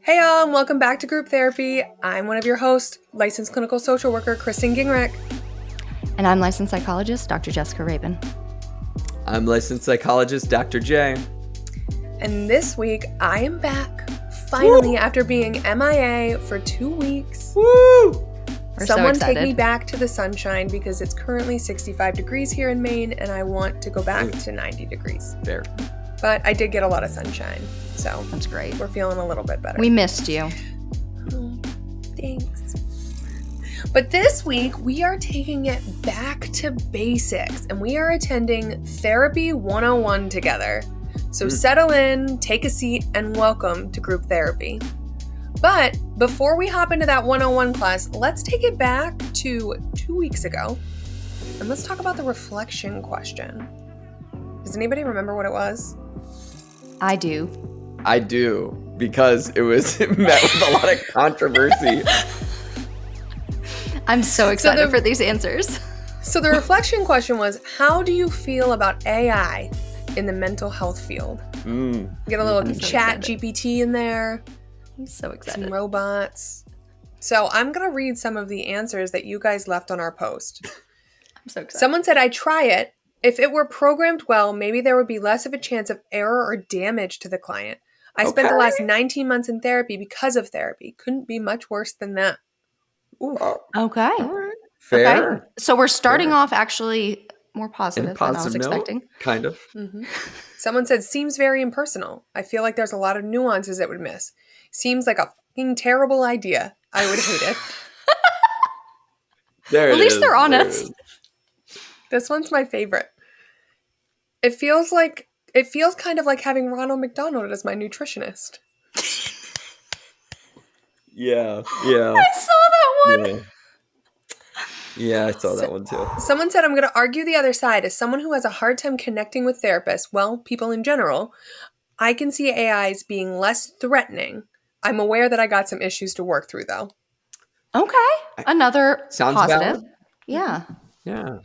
Hey y'all, and welcome back to Group Therapy. I'm one of your hosts, licensed clinical social worker Kristen Gingrich. And I'm licensed psychologist, Dr. Jessica Rabon. I'm licensed psychologist, Dr. J. And this week, I am back, finally, after being MIA for 2 weeks. Woo! Someone take me back to the sunshine because it's currently 65 degrees here in Maine, and I want to go back to 90 degrees. Fair. But I did get a lot of sunshine, so that's great. We're feeling a little bit better. We missed you. Oh, thanks. But this week, we are taking it back to basics, and we are attending Therapy 101 together. So settle in, take a seat, and welcome to Group Therapy. But before we hop into that 101 class, let's take it back to 2 weeks ago, and let's talk about the reflection question. Does anybody remember what it was? I do, because it was met with a lot of controversy. I'm so excited for these answers. So the reflection question was, how do you feel about AI in the mental health field? Get a little chat GPT in there. I'm so excited. Some robots. So I'm going to read some of the answers that you guys left on our post. I'm so excited. Someone said, I try it. If it were programmed well, maybe there would be less of a chance of error or damage to the client. I spent the last 19 months in therapy because of therapy. Couldn't be much worse than that. Ooh. Okay. All right. Fair. Okay. So we're starting off actually more positive than I was expecting. Kind of. Mm-hmm. Someone said, seems very impersonal. I feel like there's a lot of nuances it would miss. Seems like a fucking terrible idea. I would hate it. At least they're honest. This one's my favorite. It feels kind of like having Ronald McDonald as my nutritionist. Yeah. I saw that one. Yeah, I saw that one too. Someone said, I'm going to argue the other side. As someone who has a hard time connecting with therapists, well, people in general, I can see AIs being less threatening. I'm aware that I got some issues to work through, though. Okay. Another sounds positive. Valid. Yeah.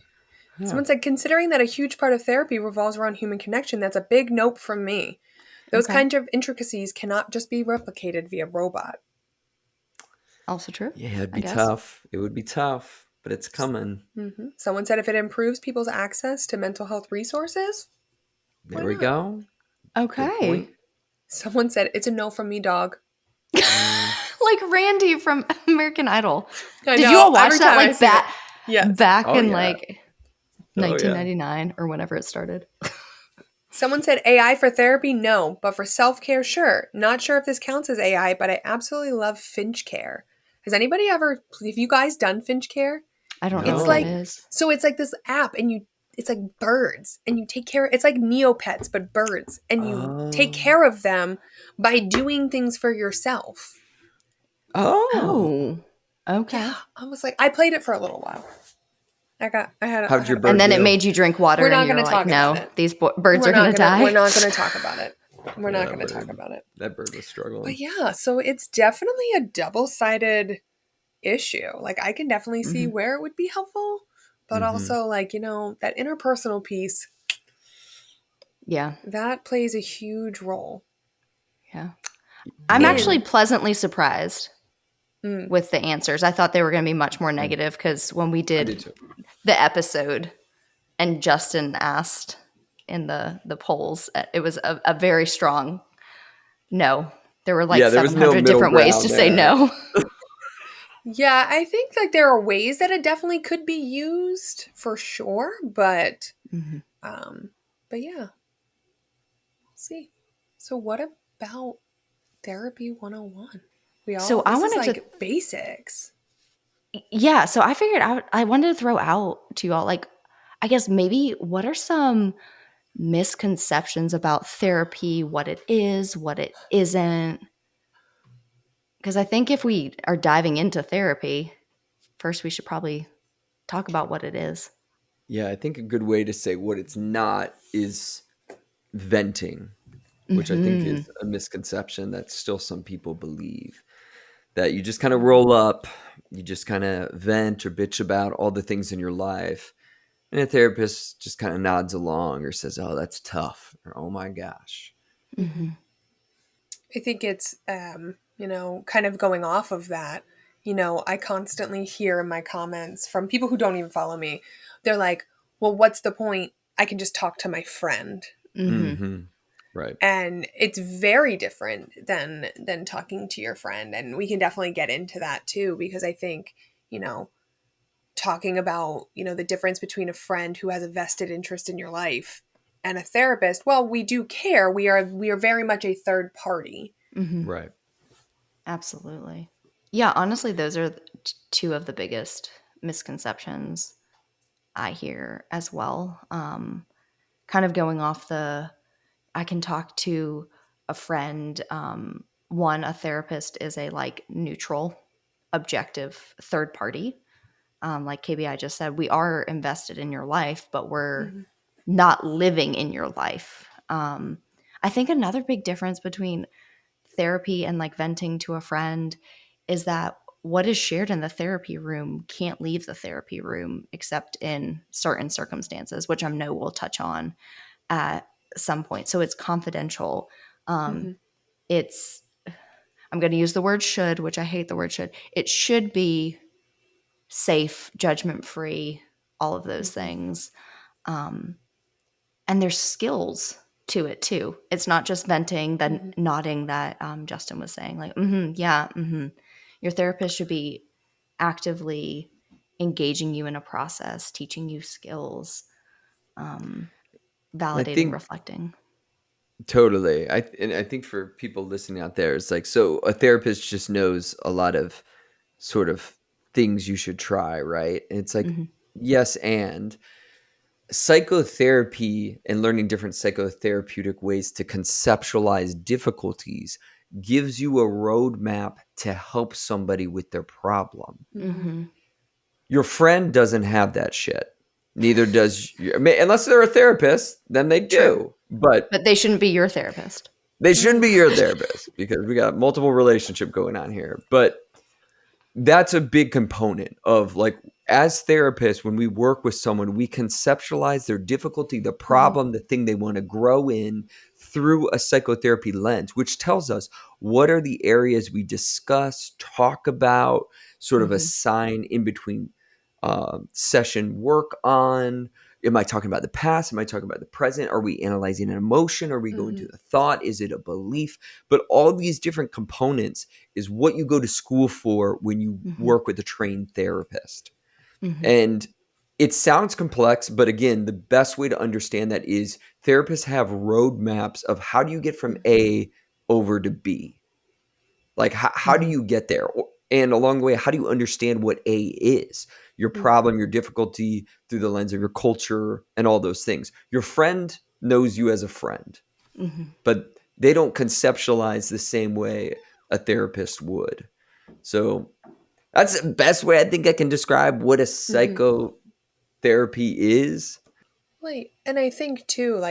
Someone said, considering that a huge part of therapy revolves around human connection, that's a big nope from me. Those kind of intricacies cannot just be replicated via robot. Also true. Yeah, it'd be tough. It would be tough, but it's coming. Mm-hmm. Someone said if it improves people's access to mental health resources. There we go. Okay. Someone said, it's a no from me, dog. Like Randy from American Idol. Did you all watch that back in 1999 or whenever it started? Someone said AI for therapy, no, but for self-care, sure. Not sure if this counts as AI, but I absolutely love Finch Care. Has anybody have you guys done Finch Care? I don't know what it is. So it's like this app and it's like birds and you take care, it's like Neopets, but birds, and you take care of them by doing things for yourself. Oh, okay. Yeah, I was like, I played it for a little while. How'd your bird and then do? it made you drink water. We're not going to talk about it. These birds are going to die. We're not going to talk about it. We're not going to talk about it. That bird was struggling. But yeah, so it's definitely a double-sided issue. Like I can definitely see where it would be helpful, but also like, that interpersonal piece. Yeah. That plays a huge role. Yeah. I'm actually pleasantly surprised with the answers. I thought they were going to be much more negative because when we did the episode and Justin asked in the polls, it was a very strong no. There were like 700 different ways to say no. Yeah, I think like there are ways that it definitely could be used for sure, but yeah. We'll see. So what about Therapy 101? I wanted to basics. Yeah, so I figured I wanted to throw out to you all, like, I guess maybe what are some misconceptions about therapy, what it is, what it isn't? Because I think if we are diving into therapy, first we should probably talk about what it is. Yeah, I think a good way to say what it's not is venting, which I think is a misconception that still some people believe. That you just kind of roll up, you just kind of vent or bitch about all the things in your life. And a therapist just kind of nods along or says, oh, that's tough. Or, oh my gosh. I think it's, kind of going off of that. I constantly hear in my comments from people who don't even follow me. They're like, well, what's the point? I can just talk to my friend. Mm-hmm. Right. And it's very different than talking to your friend. And we can definitely get into that too, because I think, talking about, the difference between a friend who has a vested interest in your life and a therapist, well, we do care. We are very much a third party. Mm-hmm. Right. Absolutely. Yeah, honestly, those are two of the biggest misconceptions I hear as well. Kind of going off I can talk to a friend. A therapist is a neutral, objective third party. Like KBI just said, we are invested in your life, but we're not living in your life. I think another big difference between therapy and venting to a friend is that what is shared in the therapy room can't leave the therapy room except in certain circumstances, which I know we'll touch on at some point. So it's confidential. It's, I'm going to use the word should, which I hate the word should. It should be safe, judgment free, all of those things. And there's skills to it too. It's not just venting, then nodding that Justin was saying, yeah. Your therapist should be actively engaging you in a process, teaching you skills, validating, reflecting. Totally. I think for people listening out there, it's so a therapist just knows a lot of sort of things you should try, right? And it's yes, and psychotherapy and learning different psychotherapeutic ways to conceptualize difficulties gives you a roadmap to help somebody with their problem. Your friend doesn't have that shit. Neither does unless they're a therapist, then they do. But they shouldn't be your therapist. They shouldn't be your therapist because we got multiple relationship going on here. But that's a big component of as therapists, when we work with someone, we conceptualize their difficulty, the problem, the thing they want to grow in through a psychotherapy lens, which tells us what are the areas we discuss, talk about, sort of assign in between session work on. Am I talking about the past? Am I talking about the present? Are we analyzing an emotion? Are we going to the thought? Is it a belief? But all these different components is what you go to school for when you work with a trained therapist. And it sounds complex, but again, the best way to understand that is therapists have roadmaps of how do you get from A over to B? How do you get there? And along the way, how do you understand what A is? Your problem, your difficulty through the lens of your culture and all those things. Your friend knows you as a friend, but they don't conceptualize the same way a therapist would. So that's the best way I think I can describe what a psychotherapy is. Right. And I think too,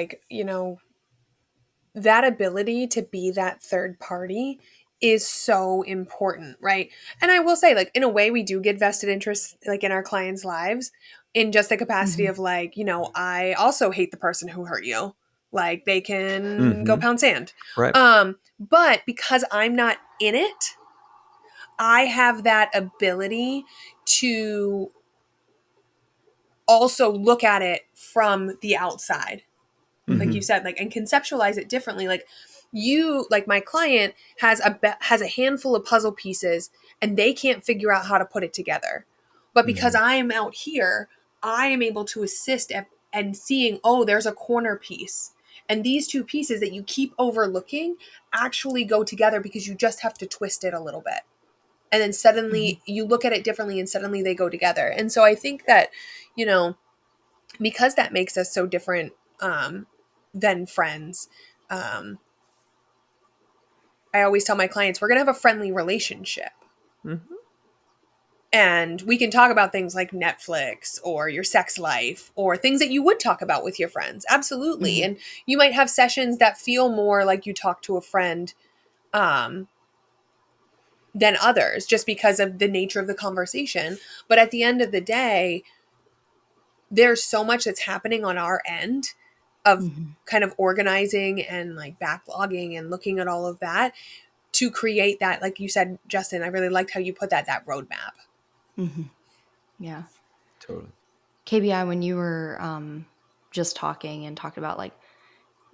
that ability to be that third party is so important, right? And I will say, in a way, we do get vested interest, in our clients' lives in just the capacity of I also hate the person who hurt you. They can go pound sand. Right. But because I'm not in it, I have that ability to also look at it from the outside. Like you said, and conceptualize it differently. My client has a handful of puzzle pieces and they can't figure out how to put it together. But because I am out here, I am able to assist and seeing, oh, there's a corner piece. And these two pieces that you keep overlooking actually go together because you just have to twist it a little bit. And then suddenly you look at it differently and suddenly they go together. And so I think that, because that makes us so different than friends. I always tell my clients, we're going to have a friendly relationship. And we can talk about things like Netflix or your sex life or things that you would talk about with your friends. Absolutely. And you might have sessions that feel more like you talk to a friend than others just because of the nature of the conversation. But at the end of the day, there's so much that's happening on our end of kind of organizing and like backlogging and looking at all of that to create that, like you said, Justin, I really liked how you put that roadmap. Yeah. Totally. KBI, when you were just talking about like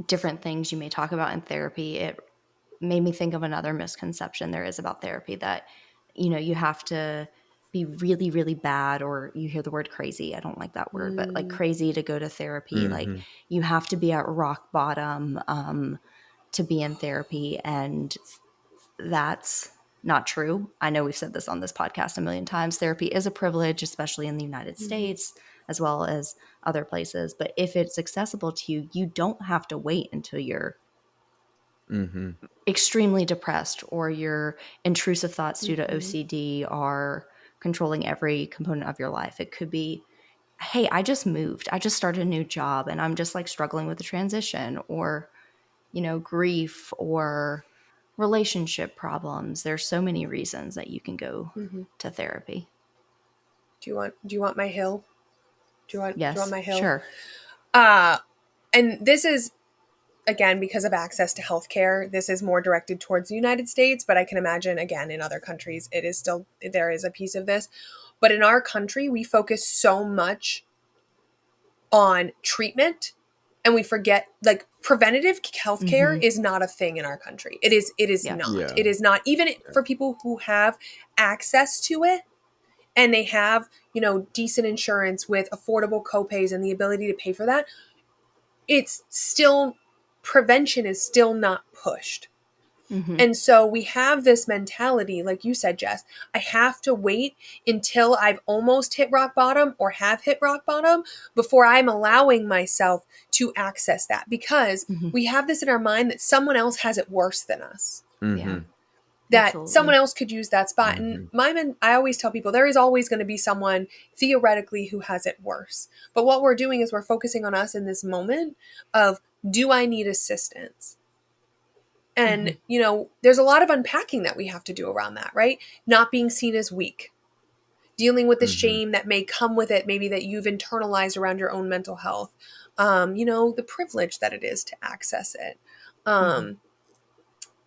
different things you may talk about in therapy, it made me think of another misconception there is about therapy, that, you know, you have to be really, really bad, or you hear the word crazy. I don't like that word, but like crazy to go to therapy. Like you have to be at rock bottom to be in therapy. And that's not true. I know we've said this on this podcast a million times. Therapy is a privilege, especially in the United States, as well as other places. But if it's accessible to you, you don't have to wait until you're extremely depressed or your intrusive thoughts due to OCD are controlling every component of your life. It could be, hey, I just moved. I just started a new job and I'm just like struggling with the transition, or, you know, grief or relationship problems. There's so many reasons that you can go to therapy. Do you want my hill? Do you want my hill? Sure. And this is, again, because of access to healthcare, this is more directed towards the United States, but I can imagine, again, in other countries, it is still, there is a piece of this. But in our country, we focus so much on treatment, and we forget, like, preventative healthcare is not a thing in our country. It is not. Yeah. It is not, even for people who have access to it and they have, you know, decent insurance with affordable copays and the ability to pay for that. It's still, prevention is still not pushed. And so we have this mentality, like you said, Jess, I have to wait until I've almost hit rock bottom or have hit rock bottom before I'm allowing myself to access that, because we have this in our mind that someone else has it worse than us. Yeah. That Absolutely. someone else could use that spot. And I always tell people there is always going to be someone theoretically who has it worse. But what we're doing is we're focusing on us in this moment of, do I need assistance? And, you know, there's a lot of unpacking that we have to do around that, right? Not being seen as weak, dealing with the shame that may come with it, maybe that you've internalized around your own mental health, you know, the privilege that it is to access it. And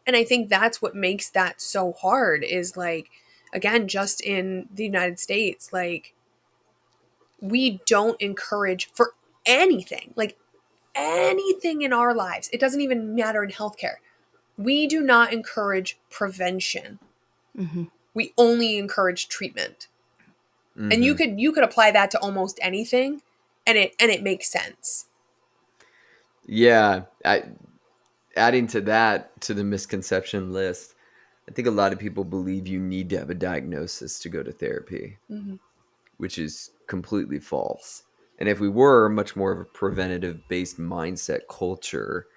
I think that's what makes that so hard is, like, again, just in the United States, like, we don't encourage for anything, like anything in our lives. It doesn't even matter in healthcare. We do not encourage prevention. We only encourage treatment. And you could apply that to almost anything, and it makes sense. Yeah. Adding to that, to the misconception list, I think a lot of people believe you need to have a diagnosis to go to therapy, which is completely false. And if we were much more of a preventative-based mindset culture,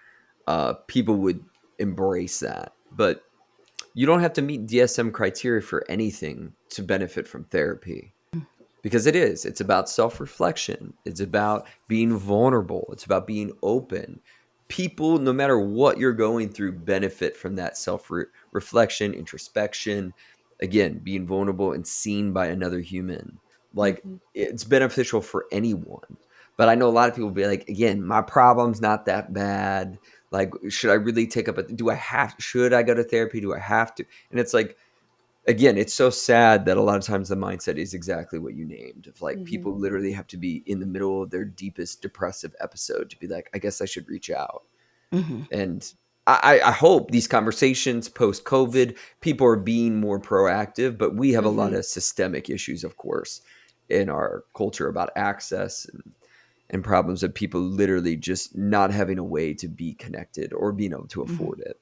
people would embrace that. But you don't have to meet DSM criteria for anything to benefit from therapy, because it's about self-reflection. It's about being vulnerable. It's about being open. People, no matter what you're going through, benefit from that self-reflection, introspection, again, being vulnerable and seen by another human. Like, it's beneficial for anyone. But I know a lot of people be like, again, my problem's not that bad. Like, should I really should I go to therapy? Do I have to? And it's like, again, it's so sad that a lot of times the mindset is exactly what you named, of like, people literally have to be in the middle of their deepest depressive episode to be like, I guess I should reach out. And I hope these conversations post-COVID, people are being more proactive, but we have a lot of systemic issues, of course, in our culture about access and problems of people literally just not having a way to be connected or being able to afford it.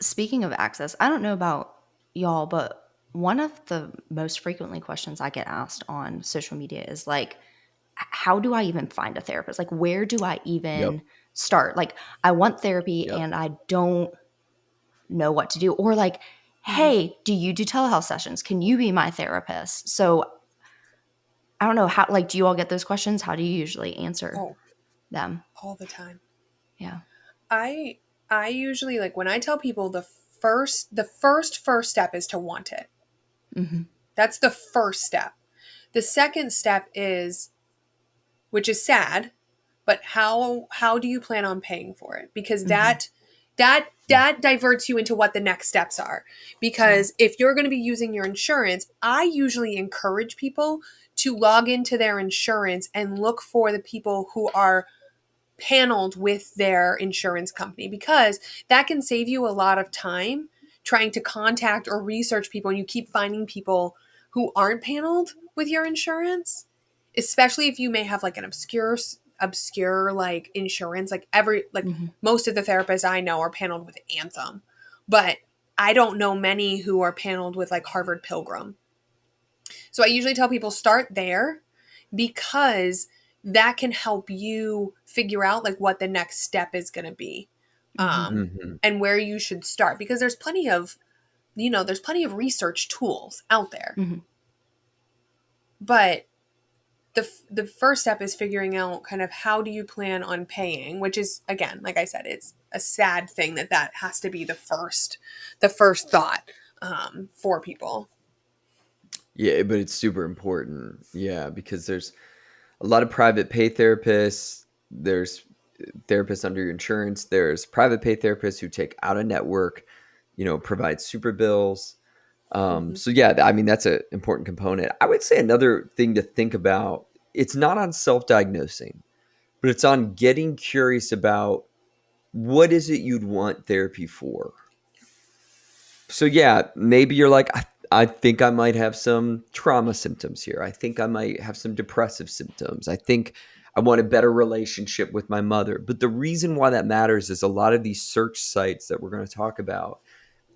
Speaking of access, I don't know about y'all, but one of the most frequently questions I get asked on social media is like, how do I even find a therapist? Like, where do I even start? Like, I want therapy and I don't know what to do. Or like, hey, do you do telehealth sessions? Can you be my therapist? So I don't know how, like, do you all get those questions? How do you usually answer them? All the time. Yeah. I usually, like, when I tell people the first step is to want it. That's the first step. The second step is which is sad, but how do you plan on paying for it? Because that diverts you into what the next steps are. Because if you're going to be using your insurance, I usually encourage people to log into their insurance and look for the people who are paneled with their insurance company, because that can save you a lot of time trying to contact or research people, and you keep finding people who aren't paneled with your insurance, especially if you may have like an obscure like insurance. Like most of the therapists I know are paneled with Anthem, but I don't know many who are paneled with like Harvard Pilgrim. So I usually tell people start there, because that can help you figure out like what the next step is going to be, and where you should start, because there's plenty of research tools out there. But the first step is figuring out kind of how do you plan on paying, which is, again, like I said, it's a sad thing that has to be the first thought for people. Yeah, but it's super important. Yeah, because there's a lot of private pay therapists. There's therapists under your insurance. There's private pay therapists who take out of network, provide super bills. So yeah, I mean, that's an important component. I would say another thing to think about, it's not on self-diagnosing, but it's on getting curious about what is it you'd want therapy for. So yeah, maybe you're like, I think I might have some trauma symptoms here. I think I might have some depressive symptoms. I think I want a better relationship with my mother. But the reason why that matters is a lot of these search sites that we're going to talk about,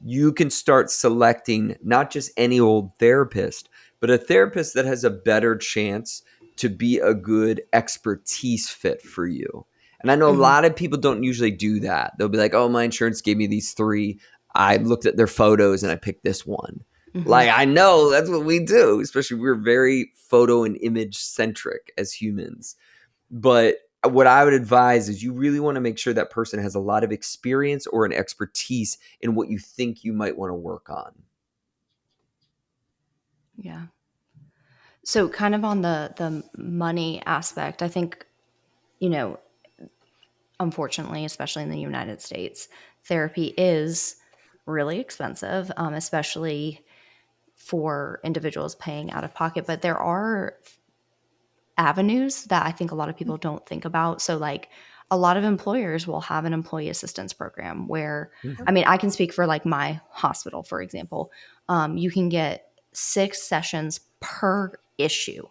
you can start selecting not just any old therapist, but a therapist that has a better chance to be a good expertise fit for you. And I know a lot of people don't usually do that. They'll be like, oh, my insurance gave me these 3. I looked at their photos and I picked this one. Like, I know that's what we do, especially we're very photo and image centric as humans. But what I would advise is you really want to make sure that person has a lot of experience or an expertise in what you think you might want to work on. Yeah. So kind of on the money aspect, I think, unfortunately, especially in the United States, therapy is really expensive, especially for individuals paying out of pocket. But there are avenues that I think a lot of people don't think about. So like a lot of employers will have an employee assistance program where, I mean, I can speak for like my hospital, for example. You can get 6 sessions per issue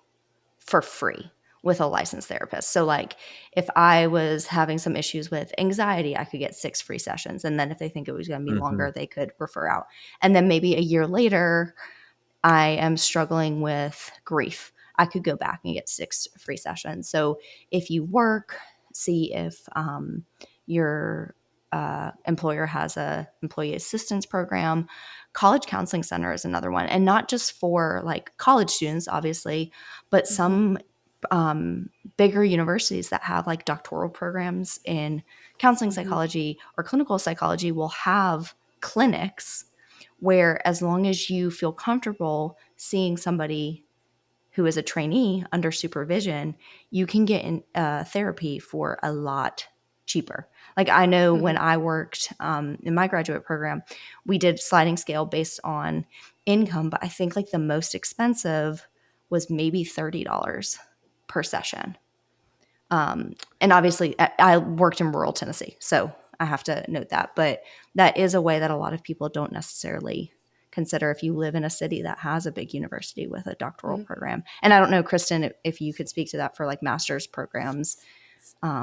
for free with a licensed therapist. So like if I was having some issues with anxiety, I could get 6 free sessions. And then if they think it was going to be longer, they could refer out. And then maybe a year later, I am struggling with grief. I could go back and get 6 free sessions. So if you work, see if your employer has a employee assistance program. College Counseling Center is another one. And not just for like college students, obviously, but some bigger universities that have like doctoral programs in counseling psychology or clinical psychology will have clinics where, as long as you feel comfortable seeing somebody who is a trainee under supervision, you can get in therapy for a lot cheaper. Like I know when I worked in my graduate program, we did sliding scale based on income, but I think like the most expensive was maybe $30 per session. And obviously I worked in rural Tennessee, so I have to note that. But that is a way that a lot of people don't necessarily consider if you live in a city that has a big university with a doctoral program. And I don't know, Kristen, if you could speak to that for like master's programs.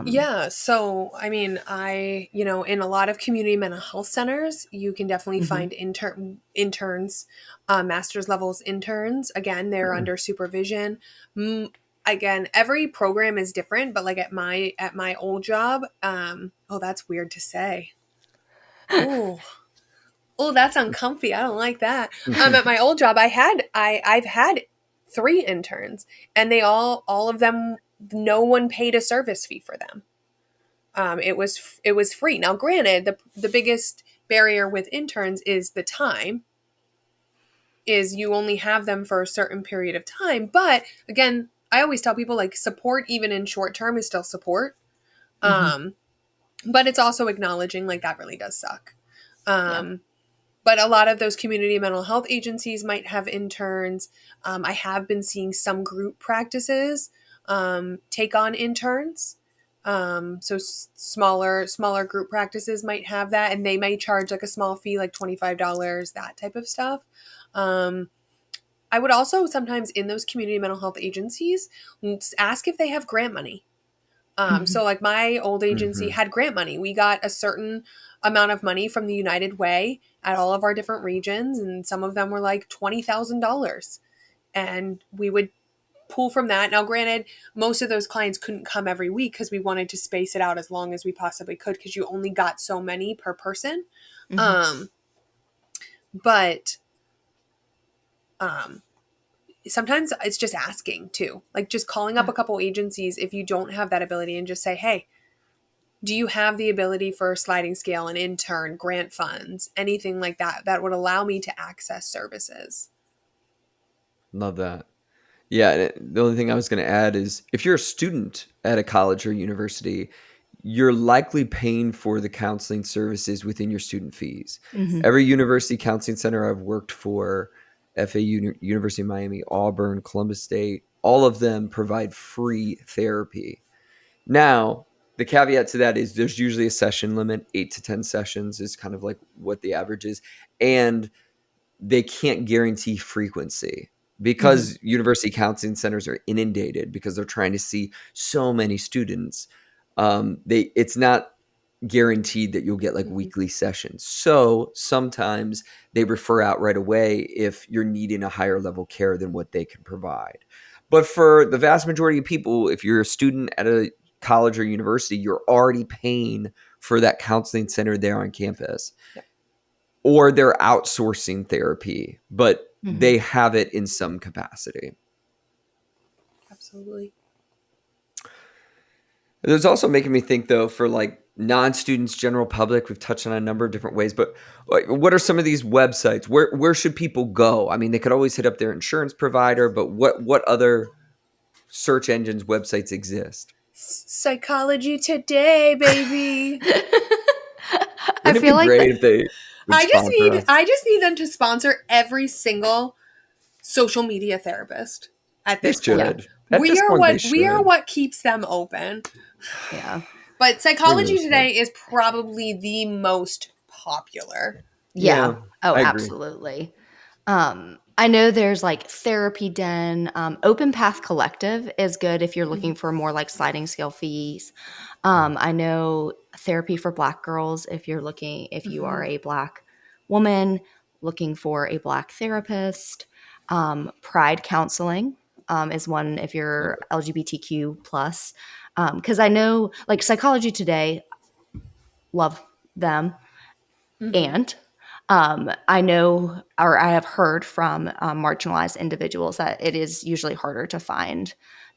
Yeah. So, I mean, in a lot of community mental health centers, you can definitely find interns, master's levels interns. Again, they're under supervision. Again, every program is different, but like at my old job, that's weird to say. Oh, that's uncomfy. I don't like that. At my old job, I've had 3 interns, and they all of them, no one paid a service fee for them. It was free. Now, granted, the biggest barrier with interns is the time. Is you only have them for a certain period of time. But again, I always tell people like support even in short term is still support. Mm-hmm. But it's also acknowledging like that really does suck. Yeah. But a lot of those community mental health agencies might have interns. I have been seeing some group practices take on interns. So smaller group practices might have that, and they might charge like a small fee, like $25, that type of stuff. I would also sometimes in those community mental health agencies ask if they have grant money. So like my old agency had grant money. We got a certain amount of money from the United Way at all of our different regions. And some of them were like $20,000. And we would pull from that. Now, granted, most of those clients couldn't come every week because we wanted to space it out as long as we possibly could because you only got so many per person. Mm-hmm. But sometimes it's just asking too, like just calling up a couple agencies if you don't have that ability and just say, hey, do you have the ability for a sliding scale, an intern, grant funds, anything like that that would allow me to access services? Love that. Yeah, the only thing I was going to add is if you're a student at a college or university, you're likely paying for the counseling services within your student fees. Mm-hmm. Every university counseling center I've worked for, FAU, University of Miami, Auburn, Columbus State, all of them provide free therapy. Now, the caveat to that is there's usually a session limit. 8 to 10 sessions is kind of like what the average is. And they can't guarantee frequency because university counseling centers are inundated because they're trying to see so many students. It's not guaranteed that you'll get like weekly sessions. So sometimes they refer out right away if you're needing a higher level care than what they can provide. But for the vast majority of people, if you're a student at a college or university, you're already paying for that counseling center there on campus. Yep. Or they're outsourcing therapy, but they have it in some capacity. Absolutely. There's also making me think, though, for like non-students, general public, we've touched on a number of different ways, but like, what are some of these websites? Where should people go? I mean, they could always hit up their insurance provider, but what other search engines, websites exist? Psychology Today, baby. I feel like great if they would sponsor us? I just need them to sponsor every single social media therapist at this They point. should. At this point, they We are should. what keeps them open. Yeah. But Psychology really Today is probably the most popular. Yeah. Oh, I agree. absolutely. I know there's like Therapy Den. Open Path Collective is good if you're looking for more like sliding scale fees. I know Therapy for Black Girls if you are a Black woman looking for a Black therapist. Pride Counseling is one if you're LGBTQ plus. Because I know like Psychology Today, love them. And I know, or I have heard from marginalized individuals that it is usually harder to find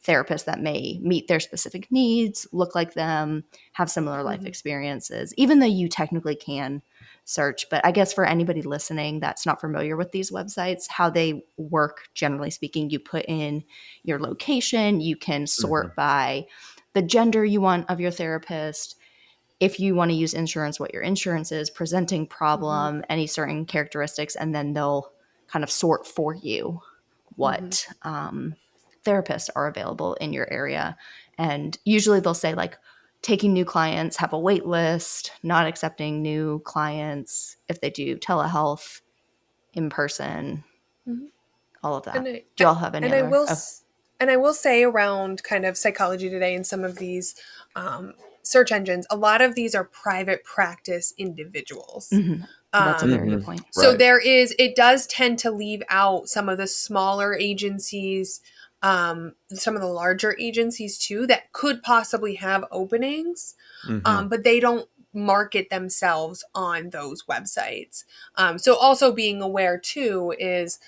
therapists that may meet their specific needs, look like them, have similar life experiences, even though you technically can search. But I guess for anybody listening that's not familiar with these websites, how they work, generally speaking, you put in your location, you can sort by the gender you want of your therapist, if you want to use insurance, what your insurance is, presenting problem, any certain characteristics, and then they'll kind of sort for you what therapists are available in your area. And usually they'll say like taking new clients, have a wait list, not accepting new clients if they do telehealth, in person, all of that. Do y'all have any other? And I will say around kind of Psychology Today and some of these search engines, a lot of these are private practice individuals. That's a very good point. So it does tend to leave out some of the smaller agencies, some of the larger agencies too, that could possibly have openings, but they don't market themselves on those websites. So also being aware too is,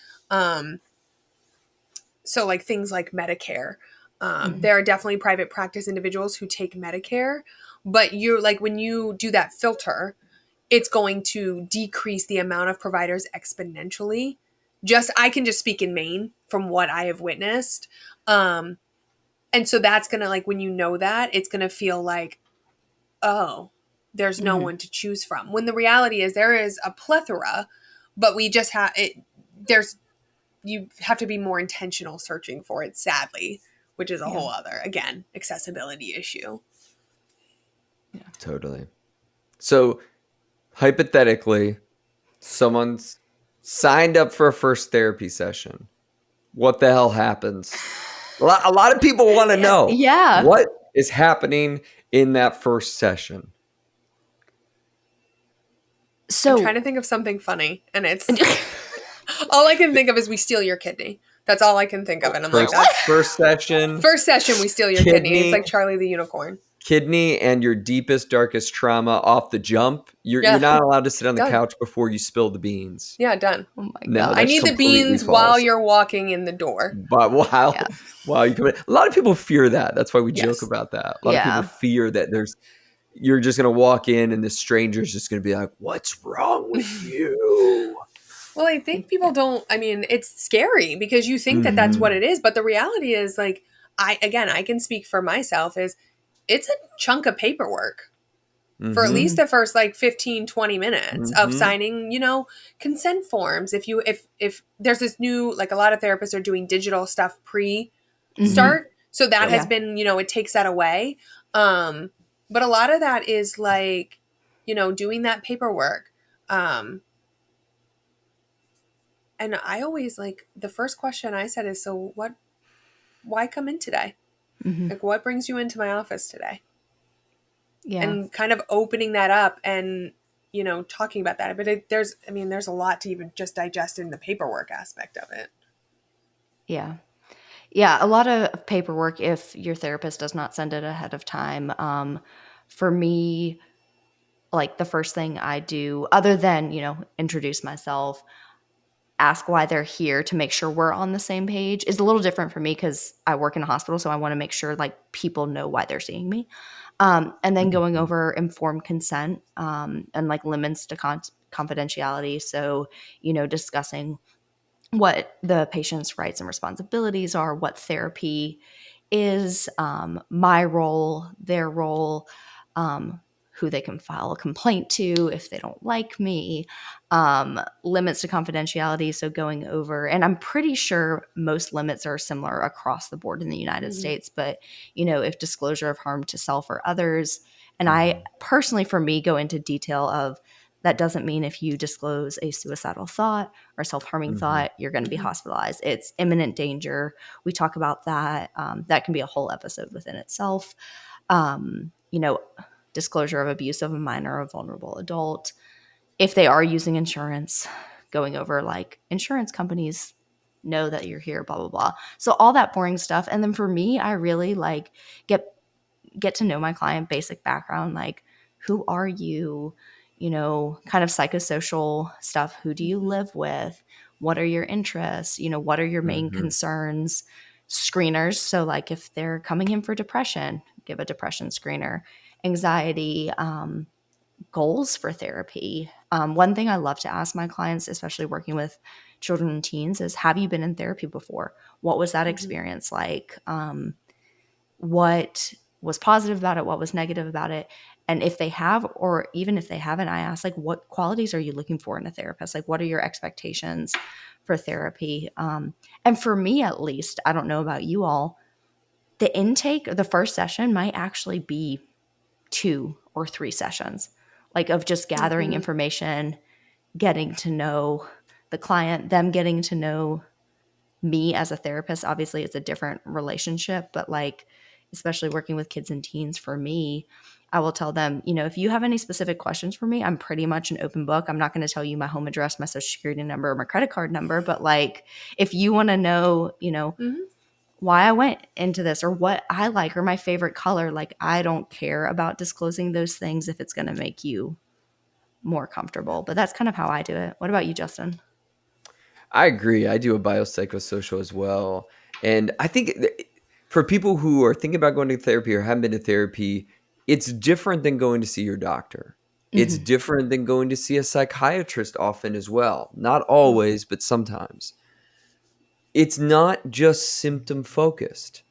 so like things like Medicare, there are definitely private practice individuals who take Medicare, but you're like, when you do that filter, it's going to decrease the amount of providers exponentially. I can just speak in Maine from what I have witnessed. And so that's going to, like, when you know that, it's going to feel like, oh, there's no one to choose from. When the reality is there is a plethora, but we just have it. You have to be more intentional searching for it, sadly, which is a whole other, again, accessibility issue. Yeah. Totally. So hypothetically, someone's signed up for a first therapy session. What the hell happens? A lot of people want to know what is happening in that first session. So I'm trying to think of something funny, and it's all I can think of is we steal your kidney. That's all I can think of, and I'm like, first session. First session, we steal your kidney. It's like Charlie the Unicorn. Kidney and your deepest, darkest trauma off the jump. You're not allowed to sit on the couch before you spill the beans. Yeah, done. Oh my God. I need the beans while you're walking in the door. But while you come in. A lot of people fear that. That's why we joke about that. A lot of people fear that you're just going to walk in and the stranger's just going to be like, what's wrong with you? Well, I think people don't, I mean, it's scary because you think that that's what it is. But the reality is, like, I can speak for myself, is it's a chunk of paperwork for at least the first, like, 15, 20 minutes of signing, consent forms. If there's this new, like, a lot of therapists are doing digital stuff pre-start. So that has been, it takes that away. But a lot of that is, like, doing that paperwork. And I always, like, the first question I said is, so why come in today? Like, what brings you into my office today? Yeah. And kind of opening that up and, talking about that. But there's a lot to even just digest in the paperwork aspect of it. Yeah. Yeah. A lot of paperwork if your therapist does not send it ahead of time. For me, like, the first thing I do, other than, introduce myself, ask why they're here to make sure we're on the same page, is a little different for me because I work in a hospital. So I want to make sure, like, people know why they're seeing me. And then going over informed consent and, like, limits to confidentiality. So, discussing what the patient's rights and responsibilities are, what therapy is, my role, their role, who they can file a complaint to if they don't like me, limits to confidentiality. So going over, and I'm pretty sure most limits are similar across the board in the United States, but, if disclosure of harm to self or others, and I personally, for me, go into detail of, that doesn't mean if you disclose a suicidal thought or self-harming thought, you're going to be hospitalized. It's imminent danger. We talk about that. That can be a whole episode within itself. Disclosure of abuse of a minor or a vulnerable adult. If they are using insurance, going over, like, insurance companies know that you're here, blah, blah, blah. So all that boring stuff. And then for me, I really, like, get to know my client, basic background, like, who are you? Kind of psychosocial stuff. Who do you live with? What are your interests? What are your main concerns? Screeners. So, like, if they're coming in for depression, give a depression screener. Anxiety, goals for therapy. One thing I love to ask my clients, especially working with children and teens, is, have you been in therapy before? What was that experience like? What was positive about it? What was negative about it? And if they have, or even if they haven't, I ask, like, what qualities are you looking for in a therapist? Like, what are your expectations for therapy? And for me, at least, I don't know about you all, the intake of the first session might actually be 2 or 3 sessions, like, of just gathering information, getting to know the client, them getting to know me as a therapist. Obviously, it's a different relationship, but, like, especially working with kids and teens, for me, I will tell them, if you have any specific questions for me, I'm pretty much an open book. I'm not going to tell you my home address, my social security number, or my credit card number, but, like, if you want to know, why I went into this, or what I like, or my favorite color, like, I don't care about disclosing those things if it's going to make you more comfortable. But that's kind of how I do it. What about you, Justin? I agree. I do a biopsychosocial as well. And I think for people who are thinking about going to therapy or haven't been to therapy, it's different than going to see your doctor. It's different than going to see a psychiatrist often as well. Not always, but sometimes. It's not just symptom focused.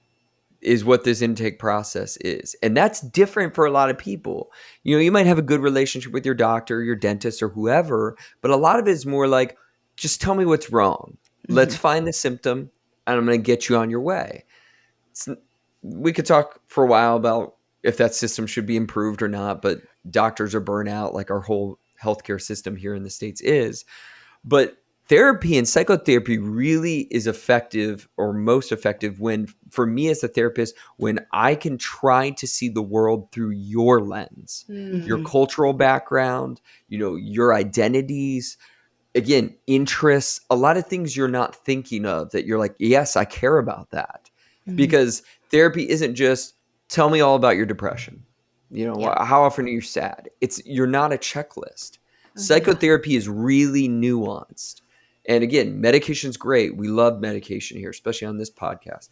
is what this intake process is. And that's different for a lot of people. You might have a good relationship with your doctor, your dentist, or whoever, but a lot of it is more like, just tell me what's wrong. Let's find the symptom, and I'm going to get you on your way. We could talk for a while about if that system should be improved or not, but doctors are burnt out like our whole healthcare system here in the States is. But therapy and psychotherapy really is effective, or most effective, when, for me as a therapist, when I can try to see the world through your lens, your cultural background, your identities, again, interests, a lot of things you're not thinking of that you're like, yes, I care about that. Because therapy isn't just tell me all about your depression. How often are you sad? You're not a checklist. Psychotherapy is really nuanced. And again, medication's great. We love medication here, especially on this podcast.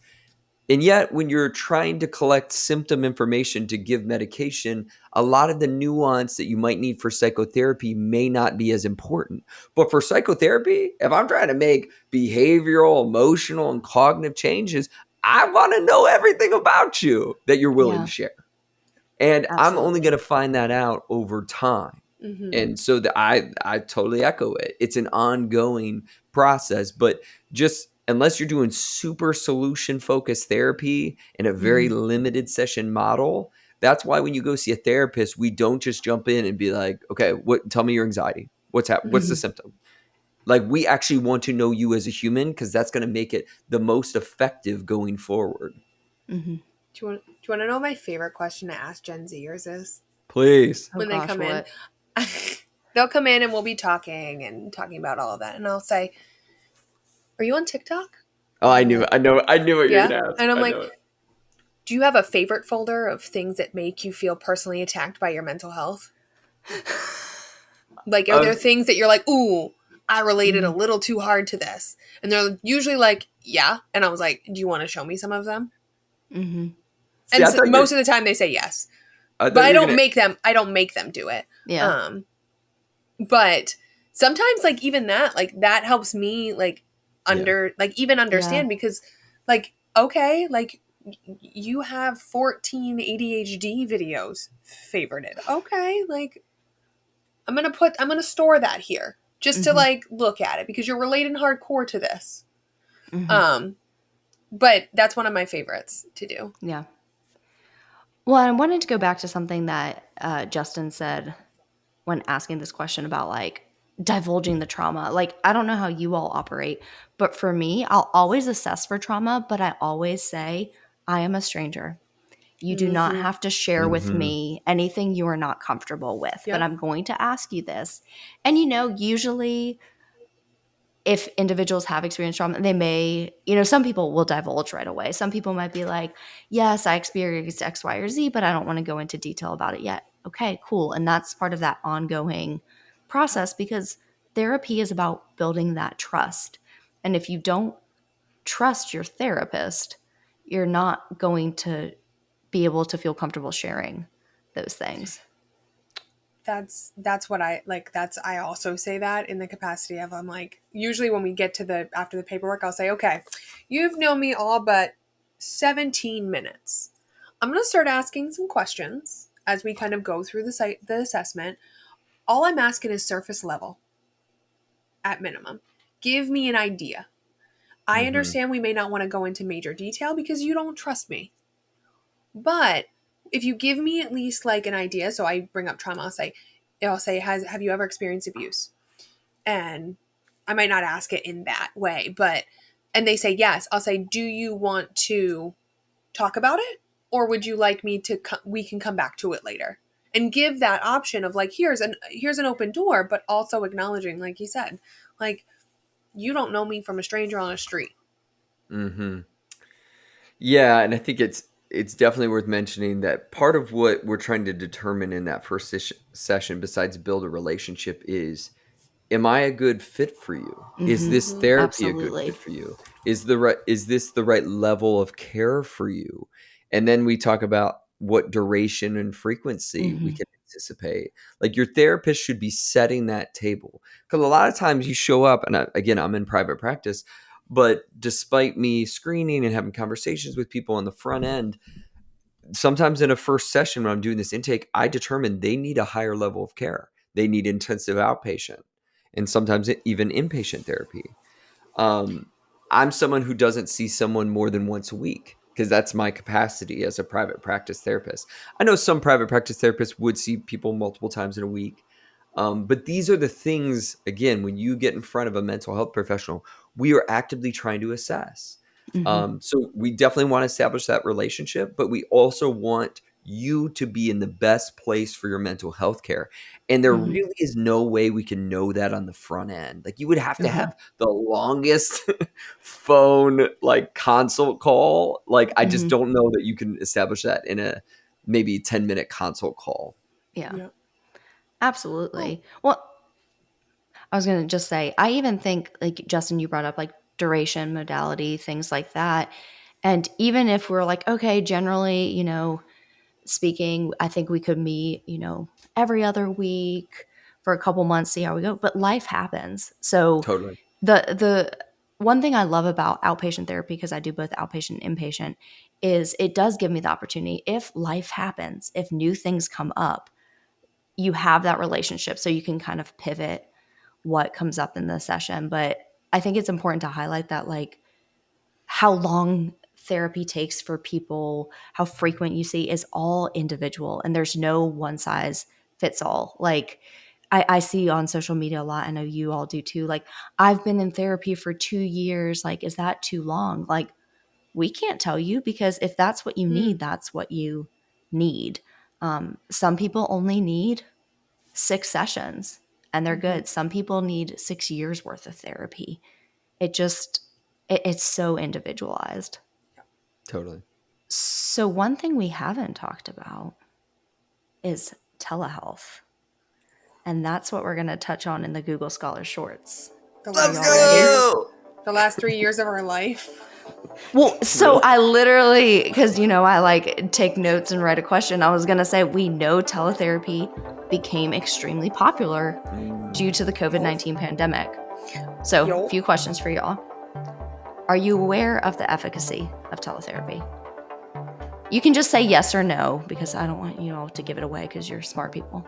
And yet, when you're trying to collect symptom information to give medication, a lot of the nuance that you might need for psychotherapy may not be as important. But for psychotherapy, if I'm trying to make behavioral, emotional, and cognitive changes, I want to know everything about you that you're willing to share. And I'm only going to find that out over time. And so I totally echo it. It's an ongoing process, but just unless you're doing super solution focused therapy in a very limited session model, that's why when you go see a therapist, we don't just jump in and be like, okay, tell me your anxiety. What's the symptom? Like, we actually want to know you as a human, because that's going to make it the most effective going forward. Do you want to know what my favorite question to ask Gen Zers is? Please. When they come in, they'll come in and we'll be talking about all of that. And I'll say, are you on TikTok? Oh, I knew what you're going to ask. And I'm like, do you have a favorite folder of things that make you feel personally attacked by your mental health? Like, are there things that you're like, ooh, I related a little too hard to this? And they're usually like, yeah. And I was like, do you want to show me some of them? And most of the time they say yes. But I don't make them do it. Yeah. But sometimes, like, even that, like, that helps me, like, even understand, because, like, okay, like, you have 14 ADHD videos favorited. Okay, like, I'm gonna store that here just to, like, look at it, because you're relating hardcore to this. But that's one of my favorites to do. Yeah. Well, I wanted to go back to something that Justin said when asking this question about, like, divulging the trauma. Like, I don't know how you all operate, but for me, I'll always assess for trauma, but I always say, I am a stranger. You do not have to share with me anything you are not comfortable with, but I'm going to ask you this. And, usually if individuals have experienced trauma, they may, some people will divulge right away. Some people might be like, yes, I experienced X, Y, or Z, but I don't want to go into detail about it yet. Okay, cool. And that's part of that ongoing process, because therapy is about building that trust. And if you don't trust your therapist, you're not going to be able to feel comfortable sharing those things. That's what I like. I also say that in the capacity of, I'm like, usually when we get to after the paperwork, I'll say, okay, you've known me all but 17 minutes. I'm going to start asking some questions as we kind of go through the assessment. All I'm asking is surface level at minimum. Give me an idea. I understand we may not want to go into major detail because you don't trust me. But if you give me at least, like, an idea, so I bring up trauma, I'll say, have you ever experienced abuse? And I might not ask it in that way, and they say yes. I'll say, do you want to talk about it? Or would you like me to, we can come back to it later? And give that option of, like, here's an open door, but also acknowledging, like you said, like, you don't know me from a stranger on a street. Yeah, and I think it's definitely worth mentioning that part of what we're trying to determine in that first session, besides build a relationship, is, am I a good fit for you? Is this therapy a good fit for you? Is this the right level of care for you? And then we talk about what duration and frequency we can anticipate. Like, your therapist should be setting that table, because a lot of times you show up, and again, I'm in private practice, But despite me screening and having conversations with people on the front end, sometimes in a first session when I'm doing this intake, I determine they need a higher level of care. They need intensive outpatient and sometimes even inpatient therapy. I'm someone who doesn't see someone more than once a week because that's my capacity as a private practice therapist. I know some private practice therapists would see people multiple times in a week. But these are the things, again, when you get in front of a mental health professional, we are actively trying to assess. So we definitely want to establish that relationship, but we also want you to be in the best place for your mental health care. And there really is no way we can know that on the front end. Like you would have to have the longest phone like consult call. Like I just don't know that you can establish that in a maybe 10-minute consult call. Yeah. Absolutely. Well, I was going to just say, I even think like Justin, you brought up like duration, modality, things like that. And even if we're like, okay, generally, speaking, I think we could meet, every other week for a couple months, see how we go. But life happens. So Totally. the one thing I love about outpatient therapy, because I do both outpatient and inpatient, is it does give me the opportunity. If life happens, if new things come up, you have that relationship so you can kind of pivot what comes up in the session. But I think it's important to highlight that like how long therapy takes for people, how frequent you see is all individual, and there's no one size fits all. Like I see on social media a lot, I know you all do too, like I've been in therapy for 2 years, like is that too long? Like we can't tell you, because if that's what you need, that's what you need. Some people only need 6 sessions and they're good. Some people need 6 years worth of therapy. It's so individualized. Totally. So one thing we haven't talked about is telehealth. And that's what we're going to touch on in the Google Scholar Shorts. Let's go! The last 3 years of our life. Well, so I literally, because, I like take notes and write a question. I was going to say, we know teletherapy became extremely popular due to the COVID-19 pandemic. So a few questions for y'all. Are you aware of the efficacy of teletherapy? You can just say yes or no, because I don't want you all to give it away because you're smart people.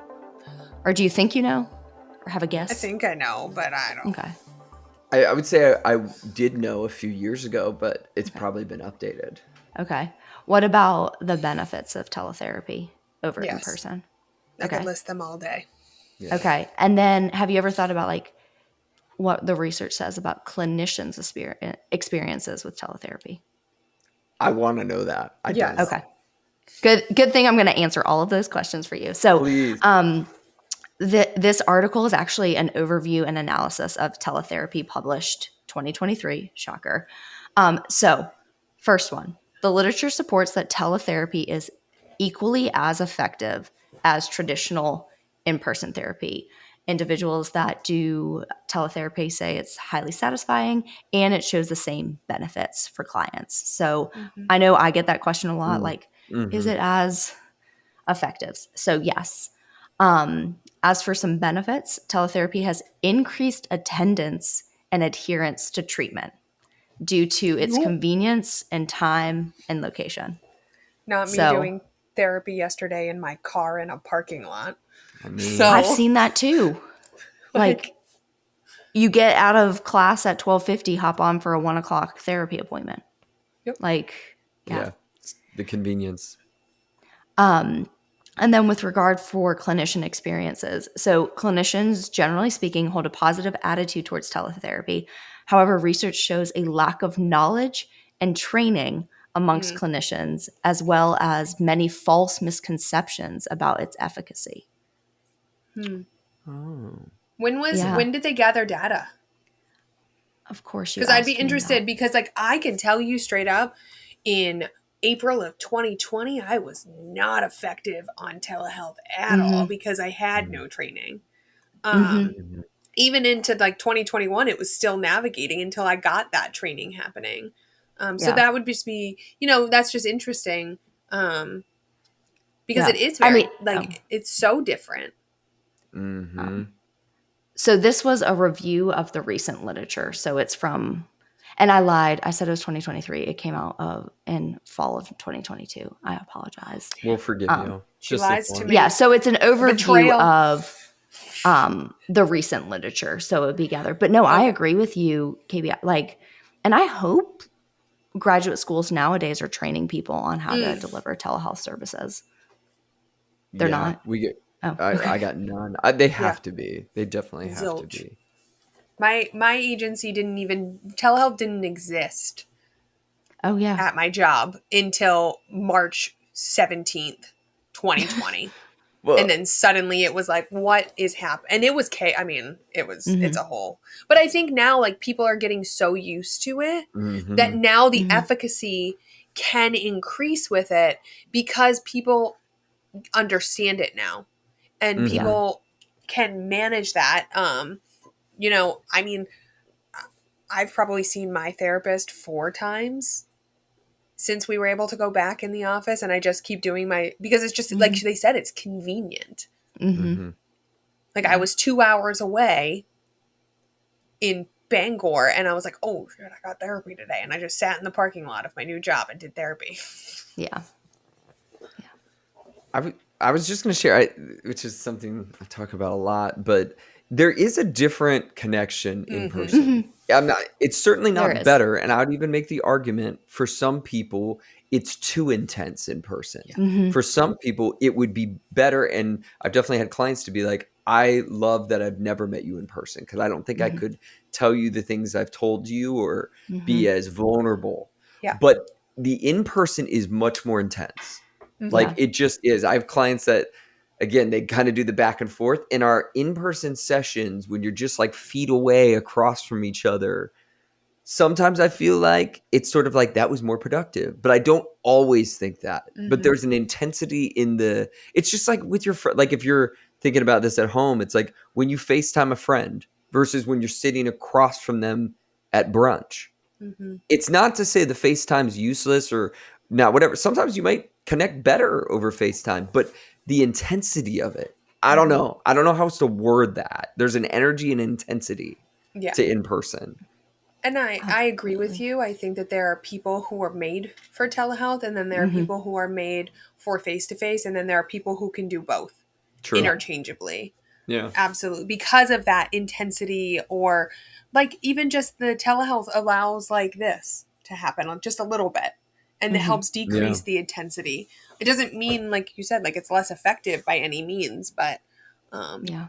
Or do you think you know? Or have a guess? I think I know, but I don't. Okay. I would say I did know a few years ago, but it's probably been updated. Okay. What about the benefits of teletherapy over in person? I could list them all day. Yeah. Okay. And then have you ever thought about like what the research says about clinicians' experiences with teletherapy? I want to know that. Yes. Okay. Good thing I'm going to answer all of those questions for you. So, please. This article is actually an overview and analysis of teletherapy published 2023. Shocker. So, first one, the literature supports that teletherapy is equally as effective as traditional in-person therapy. Individuals that do teletherapy say it's highly satisfying and it shows the same benefits for clients. So I know I get that question a lot, like, is it as effective? So yes. As for some benefits, teletherapy has increased attendance and adherence to treatment due to its convenience and time and location. Not me doing therapy yesterday in my car in a parking lot. I mean, I've seen that too. Like you get out of class at 12:50, hop on for a 1:00 therapy appointment. Yep. Like, yeah, the convenience. And then with regard for clinician experiences, so clinicians, generally speaking, hold a positive attitude towards teletherapy. However, research shows a lack of knowledge and training amongst clinicians, as well as many false misconceptions about its efficacy. Oh. When did they gather data? Of course, because I'd be interested because like I can tell you straight up, in April of 2020, I was not effective on telehealth at all because I had no training. Even into like 2021, it was still navigating until I got that training happening. So that would just be, that's just interesting. Because it is very, it's so different. So this was a review of the recent literature. So it's from, And I lied. I said it was 2023. It came out in fall of 2022. I apologize. We'll forgive you. She lies to me. Yeah, so it's an overview Betrayal. of the recent literature. So it would be gathered. But no, I agree with you, KB. Like, and I hope graduate schools nowadays are training people on how to deliver telehealth services. They're not. We get. I got none. They have to be. They definitely have to be. My agency telehealth didn't exist. Oh yeah. At my job until March 17th, 2020. Well, and then suddenly it was like, what is happening? And it was it's a whole. But I think now like people are getting so used to it that now the efficacy can increase with it because people understand it now. And people can manage that. I've probably seen my therapist 4 times since we were able to go back in the office, and I just keep doing because it's just like they said, it's convenient. Like I was 2 hours away in Bangor, and I was like, oh shit, I got therapy today. And I just sat in the parking lot of my new job and did therapy. Yeah. I was just going to share, which is something I talk about a lot, but there is a different connection in person. It's certainly not better. And I would even make the argument for some people, it's too intense in person. For some people, it would be better. And I've definitely had clients to be like, I love that I've never met you in person because I don't think I could tell you the things I've told you or be as vulnerable. Yeah. But the in-person is much more intense. Like it just is. I have clients that, again, they kind of do the back and forth. In our in-person sessions, when you're just like feet away across from each other, sometimes I feel like it's sort of like that was more productive. But I don't always think that. But there's an intensity it's just like with your friend. Like if you're thinking about this at home, it's like when you FaceTime a friend versus when you're sitting across from them at brunch. It's not to say the FaceTime's useless or not, whatever. Sometimes you might connect better over FaceTime, but the intensity of it, I don't know. I don't know how else to word that. There's an energy and intensity to in-person. And I agree with you. I think that there are people who are made for telehealth, and then there are people who are made for face-to-face, and then there are people who can do both interchangeably. Yeah, absolutely. Because of that intensity, or like even just the telehealth allows like this to happen just a little bit. And it helps decrease the intensity. It doesn't mean, like you said, like it's less effective by any means, but I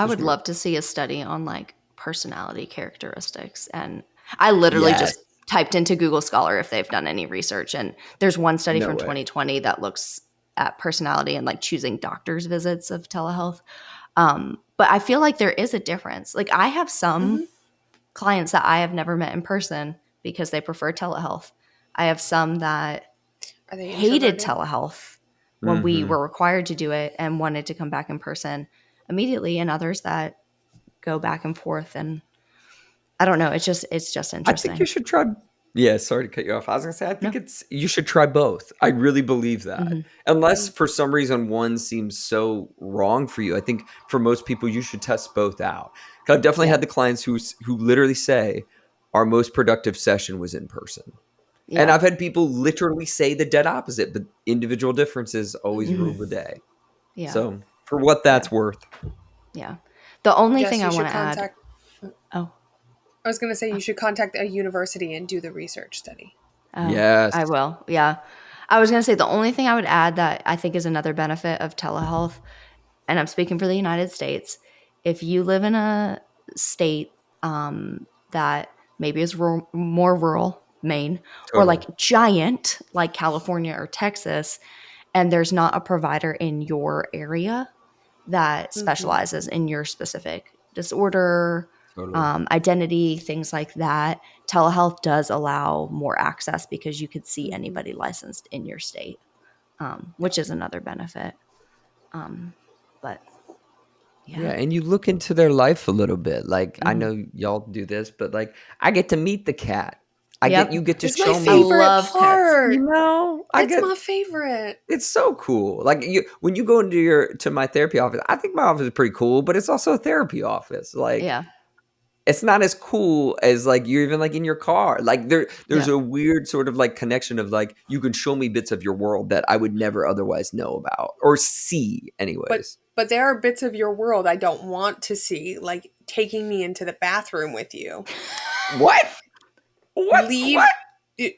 would love to see a study on like personality characteristics. And I literally just typed into Google Scholar if they've done any research. And there's one study from 2020 that looks at personality and like choosing doctor's visits of telehealth. But I feel like there is a difference. Like I have some clients that I have never met in person because they prefer telehealth. I have some that hated telehealth when we were required to do it and wanted to come back in person immediately, and others that go back and forth. And I don't know. It's just interesting. I think you should try. Yeah, sorry to cut you off. I was going to say, I think you should try both. I really believe that. Unless for some reason one seems so wrong for you. I think for most people, you should test both out. I've definitely had the clients who literally say our most productive session was in person. Yeah. And I've had people literally say the dead opposite, but individual differences always rule the day. Yeah. So for what that's worth. Yeah. The only thing I want to add. I was going to say you should contact a university and do the research study. Yes. I will. Yeah. I was going to say the only thing I would add that I think is another benefit of telehealth, and I'm speaking for the United States, if you live in a state that maybe is more rural, Maine, or like giant, like California or Texas, and there's not a provider in your area that specializes in your specific disorder, identity, things like that, telehealth does allow more access because you could see anybody licensed in your state, which is another benefit. But yeah, and you look into their life a little bit. Like I know y'all do this, but like I get to meet the cat. You get to show me. I love part. Cats. You know, it's my favorite. It's so cool. Like when you go into my therapy office, I think my office is pretty cool, but it's also a therapy office. Like it's not as cool as like you're even like in your car. Like there's a weird sort of like connection of like you can show me bits of your world that I would never otherwise know about or see anyways. But there are bits of your world I don't want to see, like taking me into the bathroom with you. What? Leave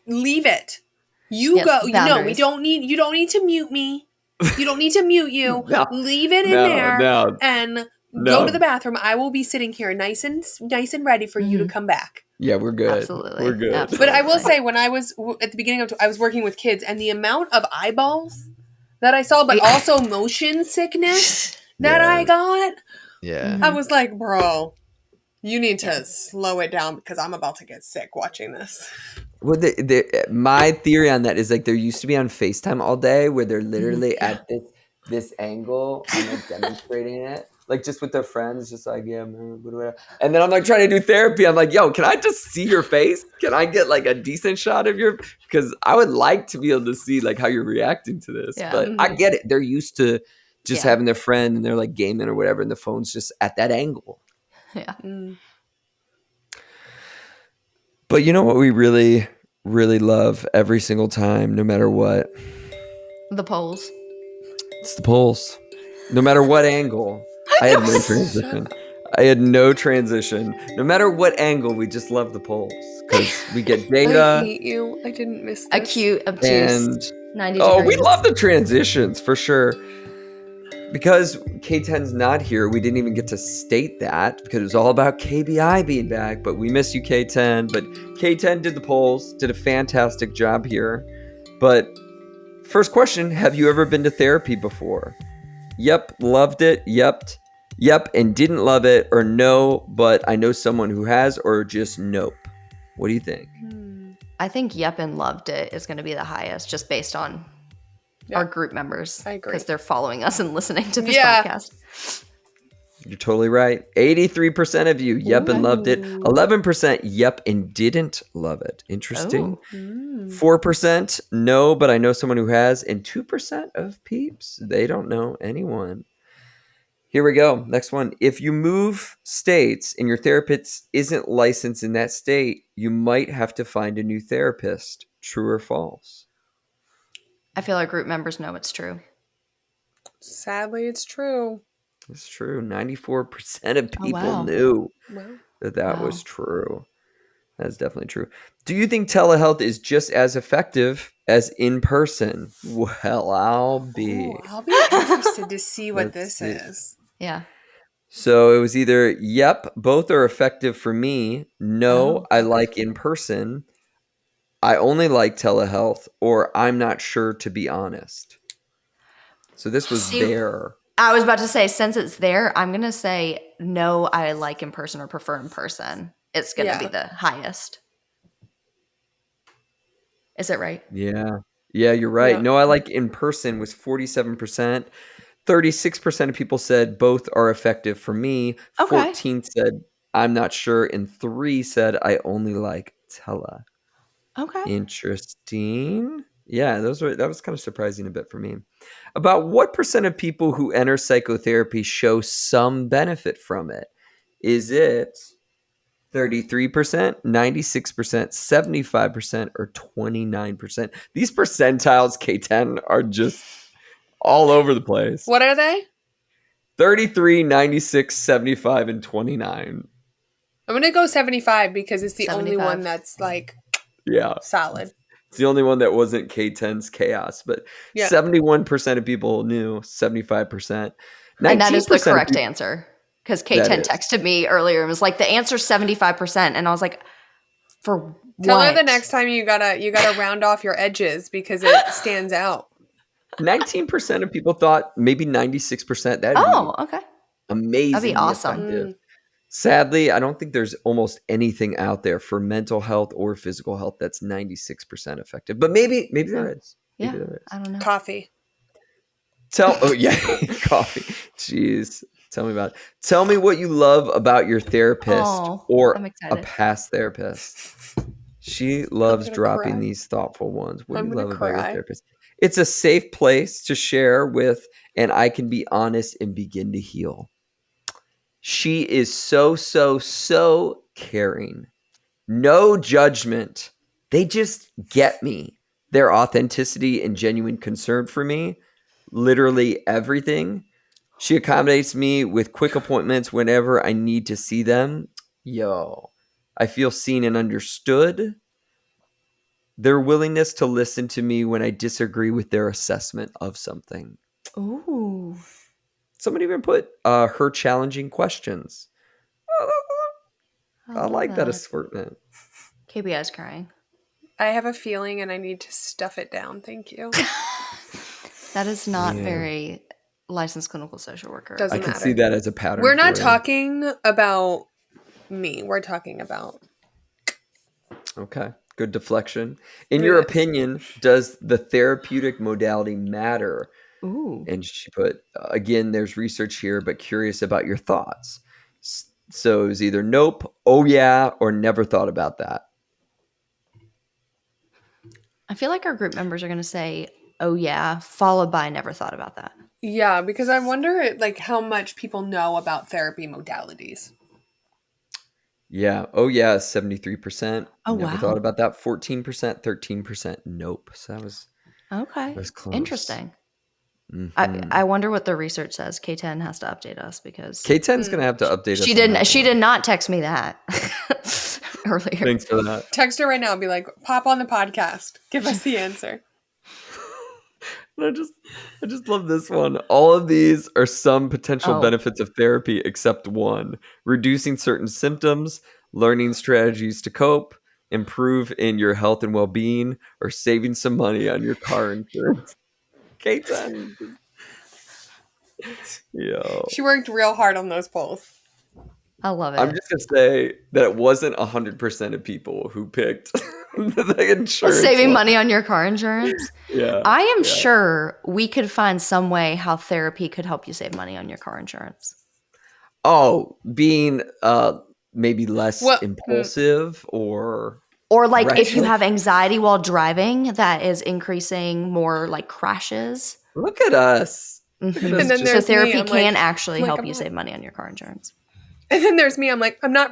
it. You go. Boundaries. You don't need to mute me. You don't need to mute you. Leave it in there and go to the bathroom. I will be sitting here nice and ready for you to come back. Yeah, we're good. Absolutely. We're good. Absolutely. But I will say, when I was at the beginning I was working with kids, and the amount of eyeballs that I saw, but also motion sickness that I got. Yeah. I was like, bro, you need to slow it down because I'm about to get sick watching this. Well, my theory on that is like there used to be on FaceTime all day where they're literally at this angle and like demonstrating it, like just with their friends, just like whatever. And then I'm like trying to do therapy. I'm like, yo, can I just see your face? Can I get like a decent shot of your? Because I would like to be able to see like how you're reacting to this. Yeah. But I get it. They're used to just having their friend and they're like gaming or whatever, and the phone's just at that angle. Yeah. But you know what we really, really love every single time, no matter what? The polls. It's the polls. No matter what angle. I had no transition. No matter what angle, we just love the polls. Because we get data. I hate you. I didn't miss this. Acute, obtuse, 90 degrees. Oh, we love the transitions, for sure. Because K10's not here, we didn't even get to state that because it was all about KBI being back. But we miss you, K10. But K10 did the polls, did a fantastic job here. But first question, have you ever been to therapy before? Yep, loved it. Yep, and didn't love it. Or no, but I know someone who has, or just nope. What do you think? I think yep and loved it is going to be the highest just based on our group members. I agree. Because they're following us and listening to this podcast. You're totally right. 83% of you, yep, and loved it. 11%, yep, and didn't love it. Interesting. 4%, no, but I know someone who has. And 2% of peeps, they don't know anyone. Here we go. Next one. If you move states and your therapist isn't licensed in that state, you might have to find a new therapist. True or false? I feel our group members know it's true. Sadly, it's true. It's true. 94% of people knew that was true. That's definitely true. Do you think telehealth is just as effective as in person? Well, I'll be interested to see what this is. Yeah. So it was either, yep, both are effective for me. No, I like in person. I only like telehealth, or I'm not sure, to be honest. So this was there. I was about to say, since it's there, I'm going to say no, I like in person or prefer in person. It's going to be the highest. Is it right? Yeah. Yeah, you're right. Yeah. No, I like in person was 47%. 36% of people said both are effective for me. 14 said I'm not sure. And 3 said I only like tele. Okay. Interesting. Yeah, that was kind of surprising a bit for me. About what percent of people who enter psychotherapy show some benefit from it? Is it 33%, 96%, 75%, or 29%? These percentiles, K10, are just all over the place. What are they? 33, 96, 75, and 29. I'm going to go 75 because it's the only one that's like solid. It's the only one that wasn't K10's chaos, but 71% of people knew, 75%. And that is the correct answer. Because K10 texted me earlier and was like, the answer's 75%. And I was like, for what? Tell her the next time you gotta round off your edges because it stands out. 19% of people thought maybe 96%. That'd be amazing. That'd be awesome. Sadly, I don't think there's almost anything out there for mental health or physical health that's 96% effective. But maybe there is. Maybe there is. I don't know. Coffee. Coffee. Jeez. Tell me about it. Tell me what you love about your therapist or a past therapist. She loves dropping these thoughtful ones. What do you love about your therapist? It's a safe place to share with, and I can be honest and begin to heal. She is so caring. No judgment. They just get me. Their authenticity and genuine concern for me, literally everything. She accommodates me with quick appointments whenever I need to see them. Yo, I feel seen and understood. Their willingness to listen to me when I disagree with their assessment of something. Ooh. Somebody even put her challenging questions. I like that assortment. KBI's crying. I have a feeling and I need to stuff it down. Thank you. That is not very licensed clinical social worker. Doesn't I can matter. see that as a pattern. We're not talking about me. We're talking about. Okay. Good deflection. In your opinion, does the therapeutic modality matter? Ooh. And she put, again, there's research here, but curious about your thoughts. So it was either nope, oh yeah, or never thought about that. I feel like our group members are going to say, oh yeah, followed by never thought about that. Yeah, because I wonder like how much people know about therapy modalities. Yeah. Oh yeah, 73%. Oh, never thought about that. 14%, 13%. Nope. So that was okay. That was close. Interesting. Mm-hmm. I wonder what the research says. K10 has to update us because K10's going to have to update us. She did not text me that earlier. Thanks for that. Text her right now and be like, pop on the podcast. Give us the answer. I just love this one. All of these are some potential benefits of therapy except one. Reducing certain symptoms, learning strategies to cope, improve in your health and well-being, or saving some money on your car insurance. K10. Yo. She worked real hard on those polls. I love it. I'm just going to say that it wasn't 100% of people who picked the insurance. Saving money on your car insurance? Yeah. I am sure we could find some way how therapy could help you save money on your car insurance. Oh, being maybe less impulsive or like reckless. If you have anxiety while driving, that is increasing more like crashes. Look at us. Mm-hmm. And then so therapy can like, actually help you save money on your car insurance. And then there's me. I'm like, I'm not.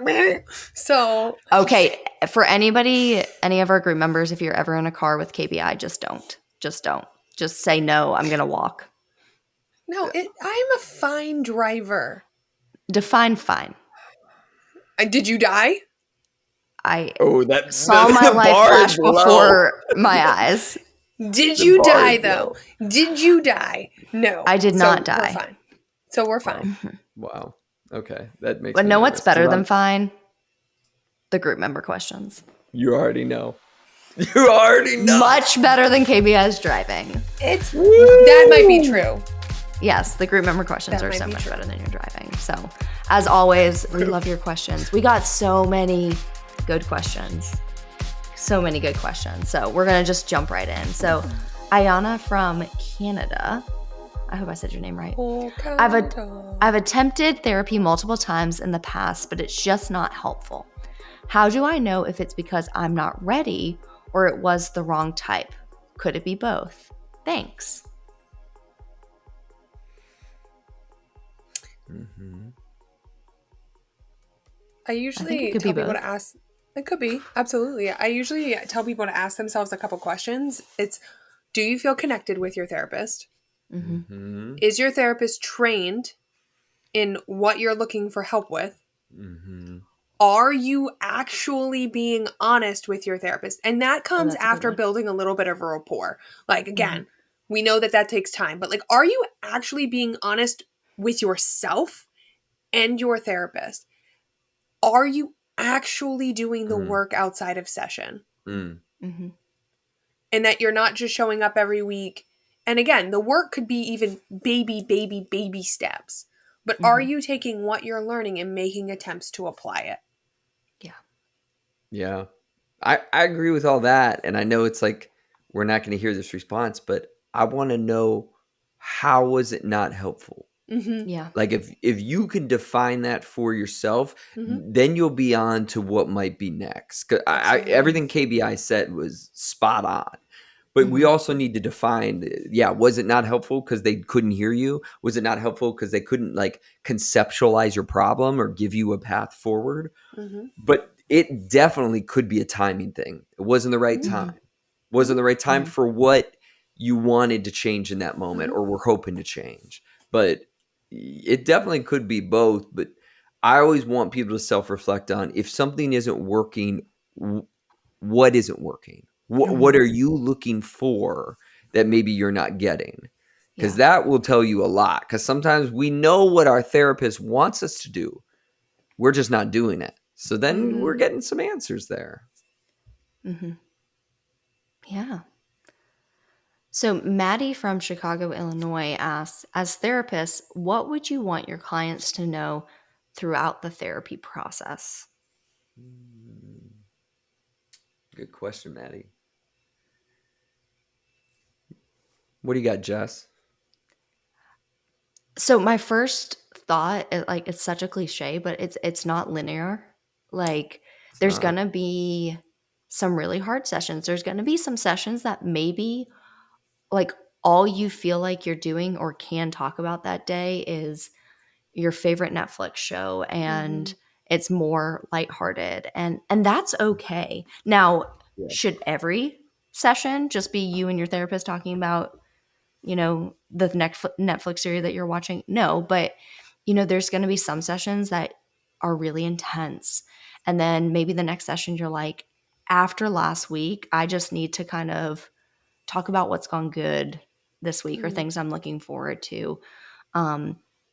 So okay, for any of our group members, if you're ever in a car with KBI, just don't. Just say no. I'm gonna walk. No, I'm a fine driver. Define fine. Did you die? I saw my life flash before my eyes. Did you die though? Did you die? No, I did not die. We're fine. So we're fine. Wow. Okay, that makes. But know what's better than fine? The group member questions. You already know. You already know. Much better than KBI's driving. That might be true. Yes, the group member questions are so much better than your driving. So, as always, we love your questions. We got so many good questions. So many good questions. So, we're going to just jump right in. So, Ayana from Canada. I hope I said your name right. I've attempted therapy multiple times in the past, but it's just not helpful. How do I know if it's because I'm not ready or it was the wrong type? Could it be both? Thanks. Mm-hmm. I usually tell people to ask. It could be. Absolutely. I usually tell people to ask themselves a couple questions. It's, do you feel connected with your therapist? Mm-hmm. Is your therapist trained in what you're looking for help with? Mm-hmm. Are you actually being honest with your therapist? And that comes after building a little bit of a rapport. Like, again, we know that takes time. But, like, are you actually being honest with yourself and your therapist? Are you actually doing the work outside of session? Mm-hmm. And that you're not just showing up every week. And again, the work could be even baby steps. But are you taking what you're learning and making attempts to apply it? Yeah. I agree with all that. And I know it's like, we're not going to hear this response, but I want to know, how was it not helpful? Mm-hmm. Yeah. Like if you can define that for yourself, then you'll be on to what might be next. 'Cause everything KBI said was spot on. But we also need to define, was it not helpful because they couldn't hear you? Was it not helpful because they couldn't like conceptualize your problem or give you a path forward? But it definitely could be a timing thing. It wasn't the right time. Wasn't the right time for what you wanted to change in that moment or were hoping to change. But it definitely could be both. But I always want people to self-reflect on if something isn't working, what isn't working? What are you looking for that maybe you're not getting? Because that will tell you a lot. Because sometimes we know what our therapist wants us to do. We're just not doing it. So then we're getting some answers there. Yeah. So Maddie from Chicago, Illinois asks, as therapists, what would you want your clients to know throughout the therapy process? Good question, Maddie. What do you got, Jess? So my first thought, like it's such a cliche, but it's not linear. Like there's going to be some really hard sessions. There's going to be some sessions that maybe like all you feel like you're doing or can talk about that day is your favorite Netflix show and it's more lighthearted and that's okay. Now, should every session just be you and your therapist talking about, the Netflix series that you're watching? No, but there's going to be some sessions that are really intense. And then maybe the next session you're like, after last week, I just need to kind of talk about what's gone good this week or things I'm looking forward to.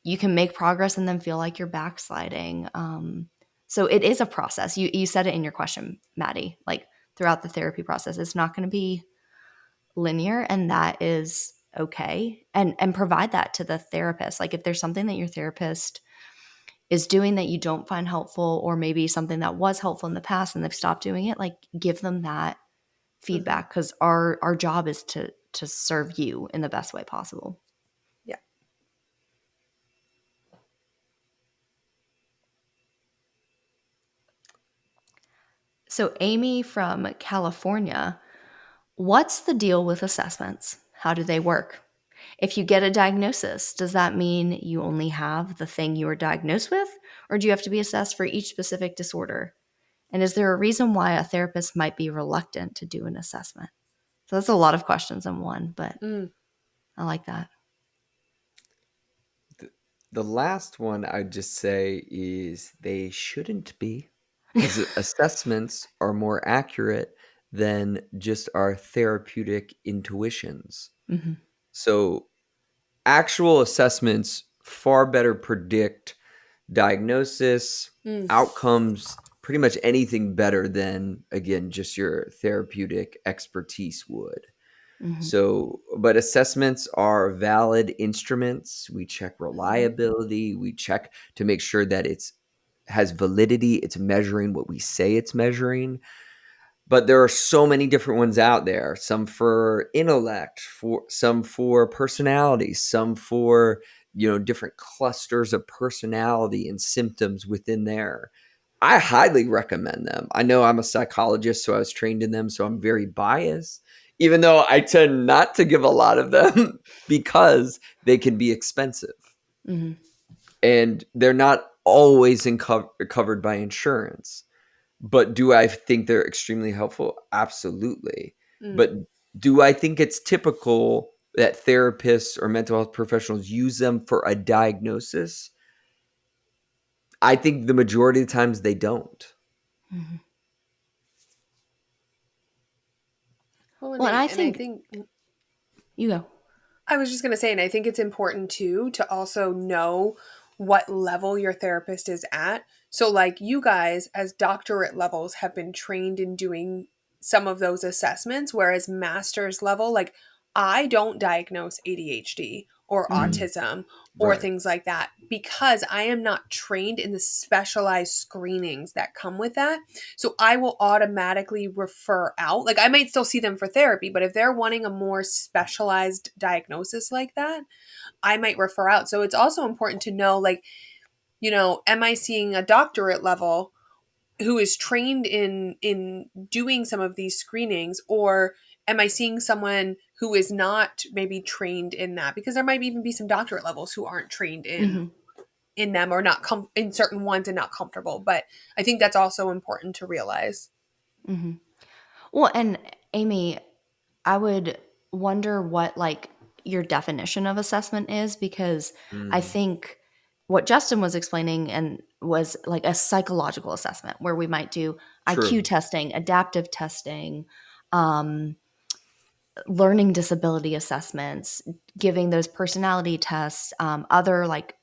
You can make progress and then feel like you're backsliding. So it is a process. You said it in your question, Maddie, like throughout the therapy process, it's not going to be linear, and that is okay. And provide that to the therapist. Like if there's something that your therapist is doing that you don't find helpful, or maybe something that was helpful in the past and they've stopped doing it, like give them that feedback, because our job is to serve you in the best way possible. Yeah. So Amy from California, what's the deal with assessments? How do they work? If you get a diagnosis, does that mean you only have the thing you were diagnosed with, or do you have to be assessed for each specific disorder? And is there a reason why a therapist might be reluctant to do an assessment? So that's a lot of questions in one, but I like that. The last one I'd just say is they shouldn't be, because assessments are more accurate than just our therapeutic intuitions. So actual assessments far better predict diagnosis, outcomes, pretty much anything better than, again, just your therapeutic expertise would. So, but assessments are valid instruments. We check reliability. We check to make sure that it's has validity. It's measuring what we say it's measuring. But there are so many different ones out there. Some for intellect, some for personality, some for different clusters of personality and symptoms within there. I highly recommend them. I know I'm a psychologist, so I was trained in them, so I'm very biased, even though I tend not to give a lot of them because they can be expensive. And they're not always covered by insurance. But do I think they're extremely helpful? Absolutely. But do I think it's typical that therapists or mental health professionals use them for a diagnosis? I think the majority of the times they don't. Well, and I think you go. I was just going to say, and I think it's important too to also know what level your therapist is at. So like you guys as doctorate levels have been trained in doing some of those assessments, whereas master's level, like I don't diagnose ADHD or autism or things like that because I am not trained in the specialized screenings that come with that. So I will automatically refer out. Like I might still see them for therapy, but if they're wanting a more specialized diagnosis like that, I might refer out. So it's also important to know, like, am I seeing a doctorate level who is trained in doing some of these screenings, or am I seeing someone who is not maybe trained in that? Because there might even be some doctorate levels who aren't trained in them, or not in certain ones and not comfortable. But I think that's also important to realize. Mm-hmm. Well, and Amy, I would wonder what like your definition of assessment is, because I think what Justin was explaining and was like a psychological assessment where we might do IQ testing, adaptive testing, learning disability assessments, giving those personality tests, other like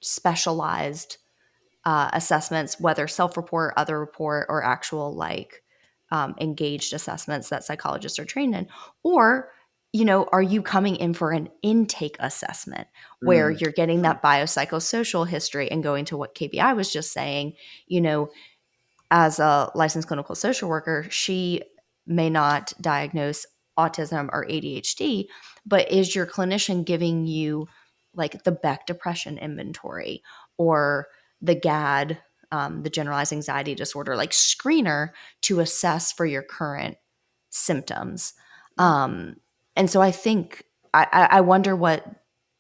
specialized assessments, whether self-report, other report, or actual like engaged assessments that psychologists are trained in. Or, are you coming in for an intake assessment where you're getting that biopsychosocial history and going to what KBI was just saying, as a licensed clinical social worker, she may not diagnose autism or ADHD, but is your clinician giving you like the Beck depression inventory or the GAD, the generalized anxiety disorder, like screener to assess for your current symptoms? And so I think, I wonder what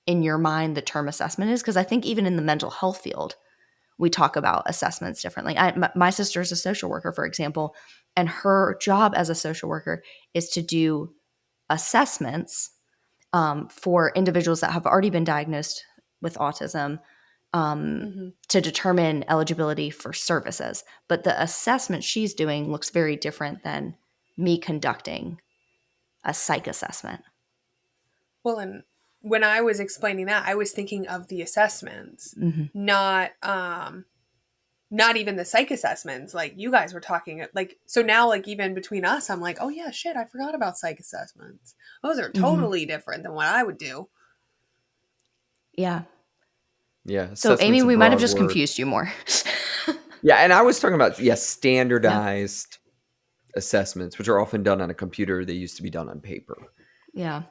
in your mind the term assessment is, because I think even in the mental health field, we talk about assessments differently. My sister is a social worker, for example, and her job as a social worker is to do assessments for individuals that have already been diagnosed with autism to determine eligibility for services. But the assessment she's doing looks very different than me conducting a psych assessment. Well, and when I was explaining that, I was thinking of the assessments, not even the psych assessments. Like you guys were talking, like, so now, like, even between us, I'm like, oh yeah, shit, I forgot about psych assessments. Those are totally different than what I would do. Yeah. Yeah. So Amy, we might have just confused you more. Yeah. And I was talking about, standardized assessments, which are often done on a computer. They used to be done on paper. Yeah.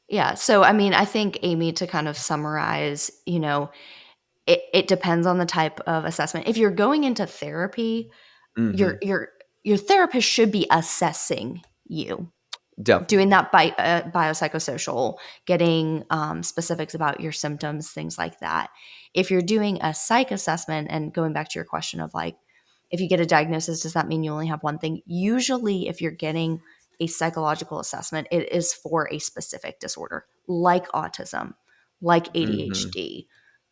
Yeah. So, I mean, I think, Amy, to kind of summarize, it depends on the type of assessment. If you're going into therapy, your therapist should be assessing you. Definitely. Doing that biopsychosocial, getting specifics about your symptoms, things like that. If you're doing a psych assessment, and going back to your question of like, if you get a diagnosis, does that mean you only have one thing? Usually, if you're getting a psychological assessment, it is for a specific disorder, like autism, like ADHD,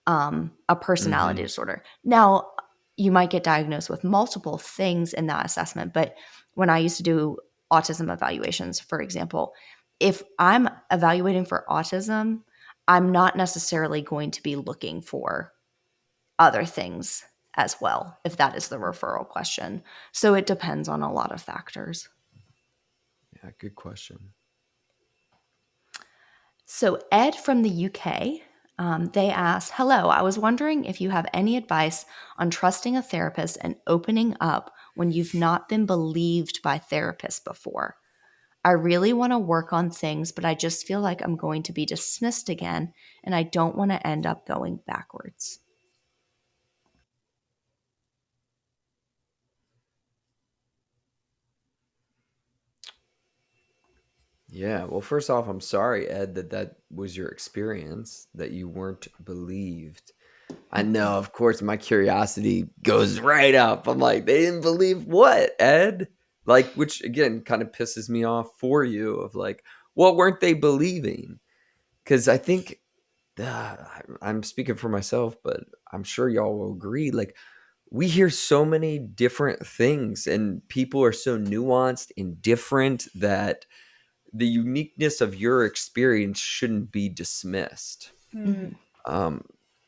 a personality disorder. Now, you might get diagnosed with multiple things in that assessment, but when I used to do autism evaluations, for example, if I'm evaluating for autism, I'm not necessarily going to be looking for other things as well, if that is the referral question. So it depends on a lot of factors. Yeah, good question. So Ed from the UK, they asked, hello, I was wondering if you have any advice on trusting a therapist and opening up when you've not been believed by therapists before. I really want to work on things, but I just feel like I'm going to be dismissed again, and I don't want to end up going backwards. Yeah. Well, first off, I'm sorry, Ed, that was your experience, that you weren't believed. I know, of course, my curiosity goes right up. I'm like, they didn't believe what, Ed? Like, which again kind of pisses me off for you, of like, what weren't they believing? Because I think I'm speaking for myself, but I'm sure y'all will agree. Like, we hear so many different things, and people are so nuanced and different that the uniqueness of your experience shouldn't be dismissed.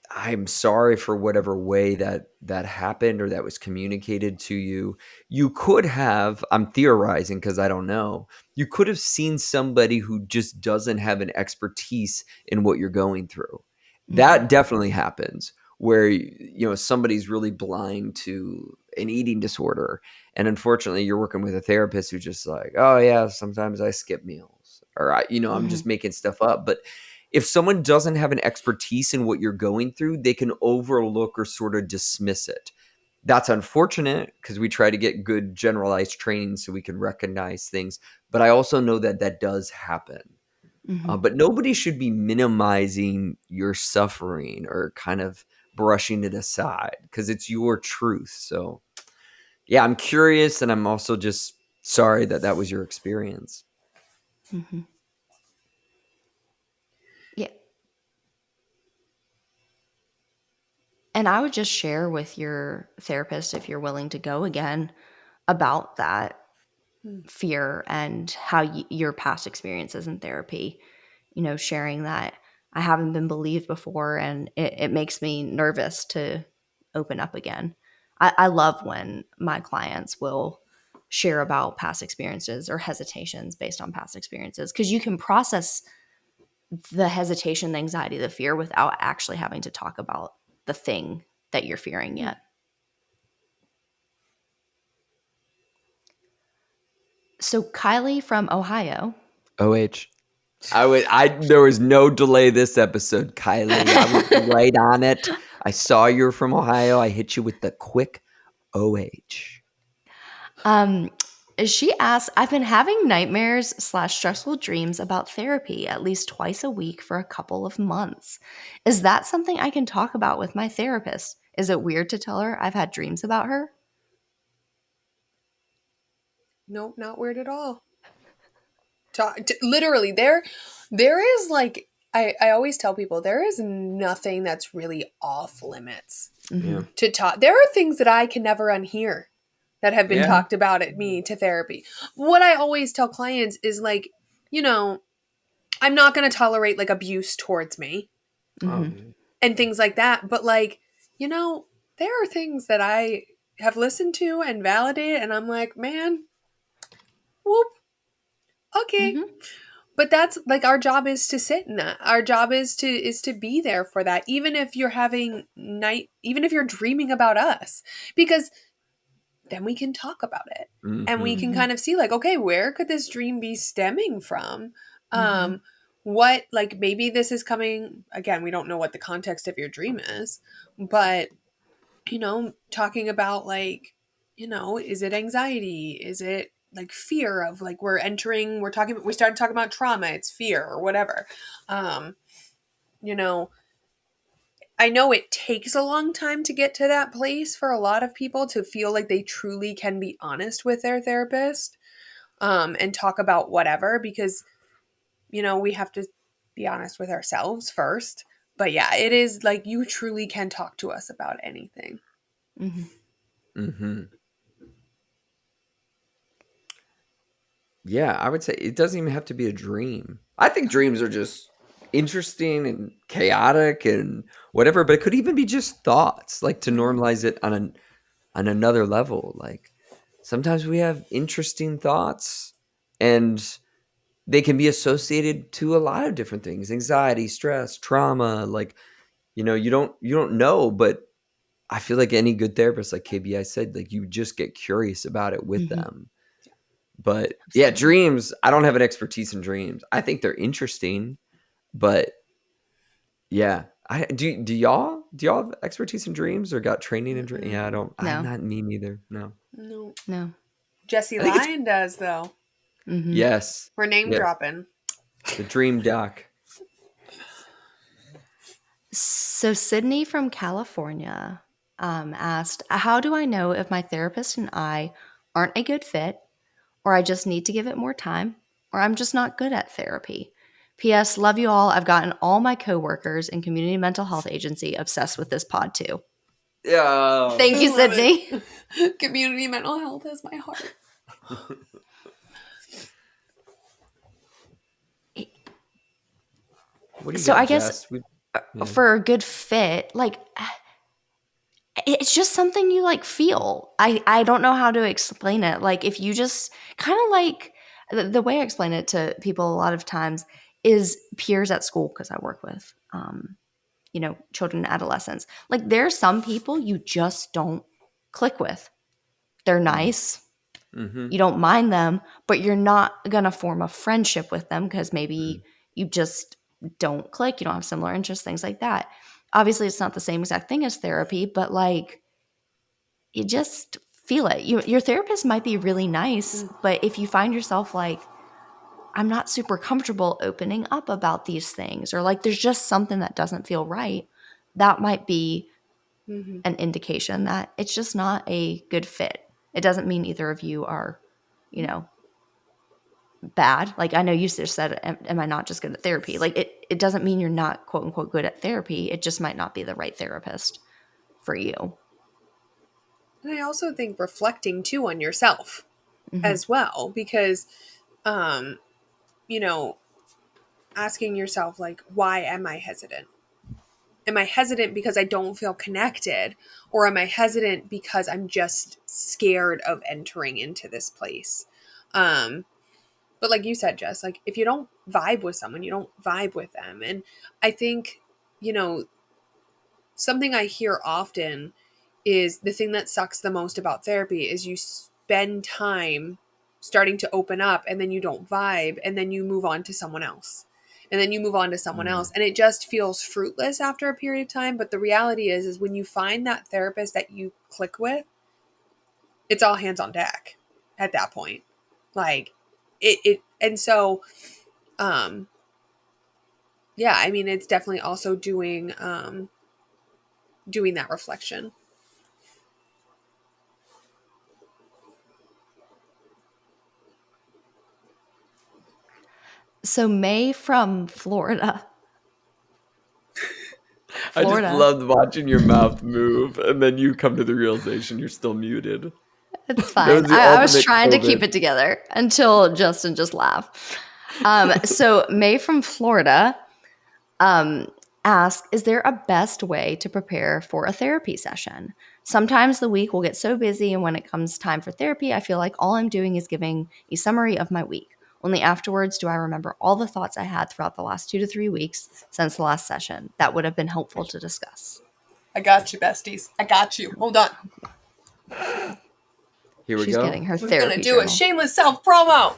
I'm sorry for whatever way that happened or that was communicated to you. You could have, I'm theorizing because I don't know, you could have seen somebody who just doesn't have an expertise in what you're going through. That definitely happens, where somebody's really blind to an eating disorder, and unfortunately you're working with a therapist who's just like, oh yeah, sometimes I skip meals, or I'm just making stuff up. But if someone doesn't have an expertise in what you're going through, they can overlook or sort of dismiss it. that's unfortunate because we try to get good generalized training so we can recognize things. But I also know that that does happen. But nobody should be minimizing your suffering or kind of brushing it aside because it's your truth. So, yeah, I'm curious, and I'm also just sorry that that was your experience. Mm-hmm. Yeah. And I would just share with your therapist, if you're willing to go again, about that fear and how your past experiences in therapy, sharing that I haven't been believed before and it makes me nervous to open up again. I love when my clients will share about past experiences or hesitations based on past experiences, because you can process the hesitation, the anxiety, the fear without actually having to talk about the thing that you're fearing yet. So Kylie from Ohio. OH. There was no delay this episode, Kylie. I was right on it. I saw you're from Ohio. I hit you with the quick OH. She asks, I've been having nightmares / stressful dreams about therapy at least twice a week for a couple of months. Is that something I can talk about with my therapist? Is it weird to tell her I've had dreams about her? Nope, not weird at all. Literally, there is like, I always tell people there is nothing that's really off limits to talk. There are things that I can never unhear that have been talked about at me to therapy. What I always tell clients is like, I'm not going to tolerate like abuse towards me and things like that. But like, there are things that I have listened to and validated, and I'm like, man, whoop, okay. But that's like, our job is to sit in that. Our job is to be there for that. Even if you're even if you're dreaming about us, because then we can talk about it and we can kind of see like, okay, where could this dream be stemming from? What, like, maybe this is coming, again, we don't know what the context of your dream is, but, talking about like, is it anxiety? Is it like fear of like, we started talking about trauma, it's fear or whatever. I know it takes a long time to get to that place for a lot of people to feel like they truly can be honest with their therapist, and talk about whatever, because, we have to be honest with ourselves first. But yeah, it is like, you truly can talk to us about anything. Yeah, I would say it doesn't even have to be a dream. I think dreams are just interesting and chaotic and whatever, but it could even be just thoughts, like to normalize it on another level. Like sometimes we have interesting thoughts and they can be associated to a lot of different things: anxiety, stress, trauma. Like, you don't know, but I feel like any good therapist, like KBI said, like you just get curious about it with them. But yeah, dreams, I don't have an expertise in dreams. I think they're interesting, but yeah. Do y'all have expertise in dreams or got training in dreams? Yeah, I don't. No. I'm not me neither. No. Jesse Lyon does, though. Yes. We're name dropping. The dream doc. So Sydney from California asked, how do I know if my therapist and I aren't a good fit, or I just need to give it more time, or I'm just not good at therapy? P.S. Love you all. I've gotten all my coworkers in Community Mental Health Agency obsessed with this pod too. Yeah. Thank you, Sydney. Community mental health is my heart. So I guess for a good fit, like, it's just something you like feel. I don't know how to explain it. Like, if you just kind of like, the way I explain it to people a lot of times is peers at school, because I work with children and adolescents. Like, there are some people you just don't click with. They're nice. You don't mind them, but you're not gonna form a friendship with them because maybe you just don't click. You don't have similar interests, things like that. Obviously, it's not the same exact thing as therapy, but like, you just feel it. Your therapist might be really nice, but if you find yourself like, I'm not super comfortable opening up about these things, or like there's just something that doesn't feel right, that might be an indication that it's just not a good fit. It doesn't mean either of you are, bad. Like I know you just said, am I not just good at therapy? Like it doesn't mean you're not quote unquote good at therapy. It just might not be the right therapist for you. And I also think reflecting too on yourself as well, because, asking yourself, like, why am I hesitant? Am I hesitant because I don't feel connected? Or am I hesitant because I'm just scared of entering into this place? But like you said, Jess, like if you don't vibe with someone, you don't vibe with them. And I think, something I hear often is the thing that sucks the most about therapy is you spend time starting to open up and then you don't vibe and then you move on to someone else. And then you move on to someone else and it just feels fruitless after a period of time. But the reality is when you find that therapist that you click with, it's all hands on deck at that point. Like and so, yeah, I mean, it's definitely also doing that reflection. So May from Florida. I just loved watching your mouth move, and then you come to the realization you're still muted. It's fine. I was trying to keep it together until Justin just laughed. So May from Florida asked, is there a best way to prepare for a therapy session? Sometimes the week will get so busy, and when it comes time for therapy, I feel like all I'm doing is giving a summary of my week. Only afterwards do I remember all the thoughts I had throughout the last 2 to 3 weeks since the last session that would have been helpful to discuss. I got you, besties. I got you. Hold on. Here we She's go. Getting her We're therapy gonna do journal. a shameless self-promo.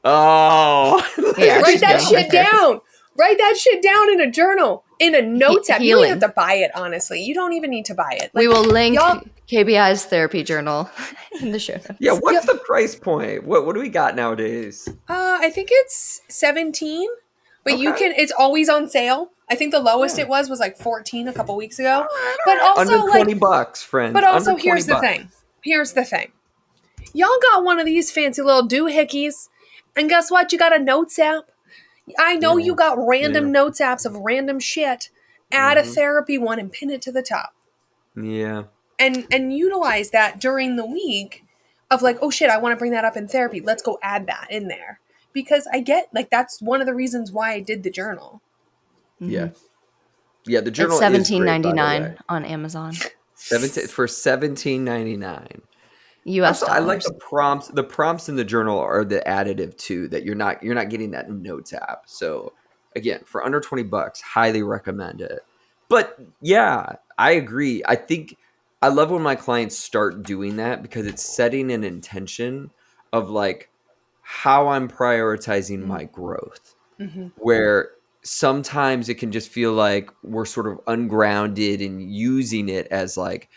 Oh. Yeah, write that shit down. Write that shit down in a journal, in a notes app. You don't even have to buy it, honestly. You don't even need to buy it. Like, we will link KBI's therapy journal in the show notes. Yeah, what's the price point? What do we got nowadays? I think it's $17, but it's always on sale. I think the lowest it was like $14 a couple weeks ago. But also under $20, friend. But also here's the thing. Here's the thing. Y'all got one of these fancy little doohickeys, and guess what? You got a notes app. I know you got random notes apps of random shit. Add a therapy one and pin it to the top. Yeah. And utilize that during the week of like, oh shit, I want to bring that up in therapy. Let's go add that in there. Because I get, like, that's one of the reasons why I did the journal. Yeah. Yeah, the journal it's is $17.99 on Amazon. For $17.99. US also, dollars. I like the prompts. The prompts in the journal are the additive too, that you're not getting that in Notes app. So again, for under $20, highly recommend it. But yeah, I agree. I think I love when my clients start doing that because it's setting an intention of like how I'm prioritizing my growth. Where sometimes it can just feel like we're sort of ungrounded and using it as like,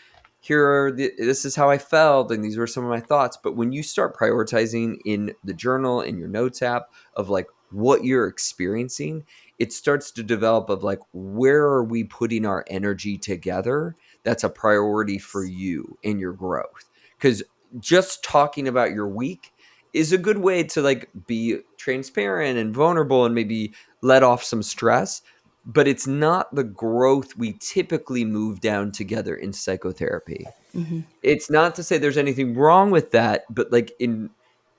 this is how I felt and these were some of my thoughts. But when you start prioritizing in the journal, in your notes app, of like what you're experiencing, it starts to develop of like, where are we putting our energy together that's a priority for you in your growth? Because just talking about your week is a good way to like be transparent and vulnerable and maybe let off some stress, but it's not the growth we typically move down together in psychotherapy. It's not to say there's anything wrong with that, but like in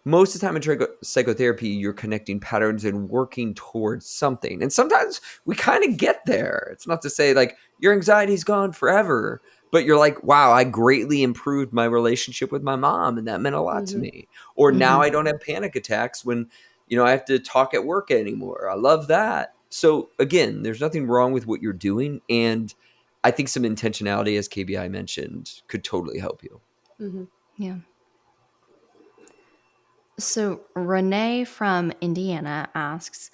most of the time in psychotherapy, you're connecting patterns and working towards something. And sometimes we kind of get there. It's not to say like your anxiety's gone forever, but you're like, wow, I greatly improved my relationship with my mom, and that meant a lot to me. Or now I don't have panic attacks when, I have to talk at work anymore. I love that. So again, there's nothing wrong with what you're doing. And I think some intentionality, as KBI mentioned, could totally help you. Yeah. So Renee from Indiana asks,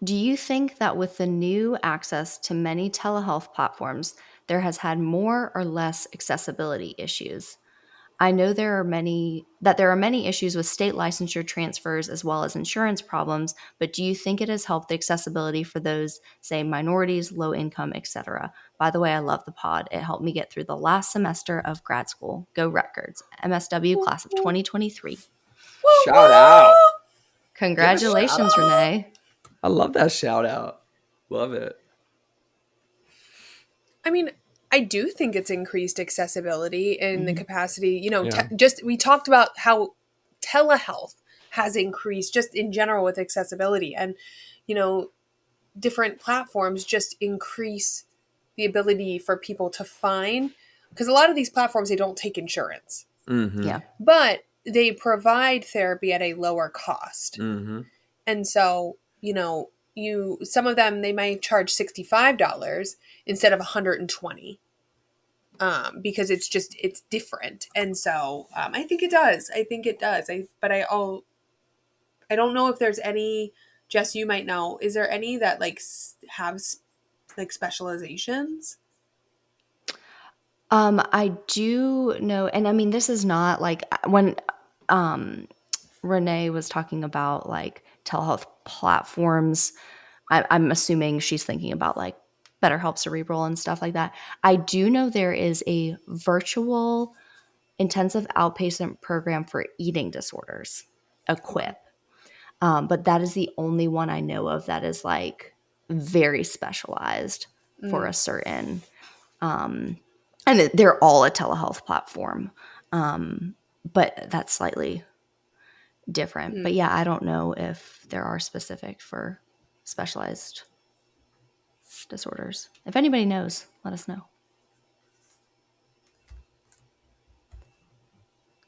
do you think that with the new access to many telehealth platforms, there has had more or less accessibility issues? I know there are many issues with state licensure transfers as well as insurance problems, but do you think it has helped the accessibility for those, say, minorities, low income, etc.? By the way, I love the pod. It helped me get through the last semester of grad school. Go Records. MSW class of 2023. Shout out. Congratulations, Renee. I love that shout out. Love it. I mean, I do think it's increased accessibility in the capacity, we talked about how telehealth has increased just in general with accessibility, and, different platforms just increase the ability for people to find, because a lot of these platforms, they don't take insurance. Mm-hmm. Yeah. But they provide therapy at a lower cost. Mm-hmm. And so, some of them, they might charge $65 instead of $120. Because it's different. And so I think it does. But I don't know if there's any, Jess, you might know, is there any that have specializations? I do know, and I mean, this is not when Renee was talking about telehealth platforms, I'm assuming she's thinking about BetterHelp Cerebral and stuff like that. I do know there is a virtual intensive outpatient program for eating disorders, EQUIP. But that is the only one I know of that is very specialized for a certain, and they're all a telehealth platform. But that's slightly different. But yeah, I don't know if there are specific for specialized disorders. If anybody knows, let us know.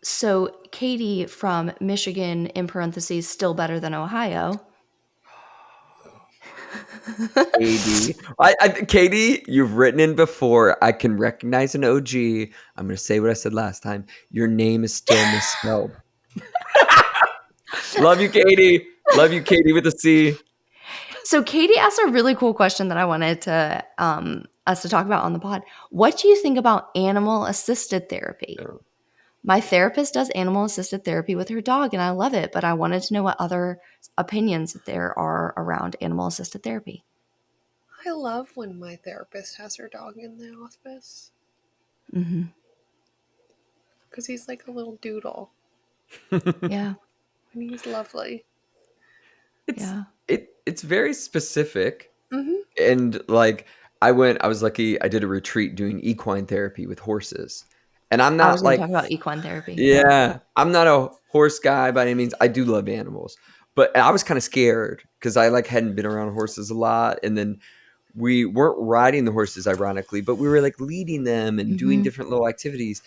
So Katie from Michigan, in parentheses, still better than Ohio. Katie, you've written in before. I can recognize an OG. I'm going to say what I said last time. Your name is still misspelled. Love you, Katie. Love you, Katie, with a C. So Katie asked a really cool question that I wanted to us to talk about on the pod. What do you think about animal-assisted therapy? Oh. My therapist does animal-assisted therapy with her dog, and I love it, but I wanted to know what other opinions there are around animal-assisted therapy. I love when my therapist has her dog in the office. Mm-hmm. Because he's like a little doodle. Yeah. And he's lovely. It's very specific. Mm-hmm. And I was lucky, I did a retreat doing equine therapy with horses. And I'm not I was going to talk about equine therapy. Yeah. I'm not a horse guy by any means. I do love animals. But I was kind of scared because I hadn't been around horses a lot. And then we weren't riding the horses, ironically, but we were leading them and doing different little activities.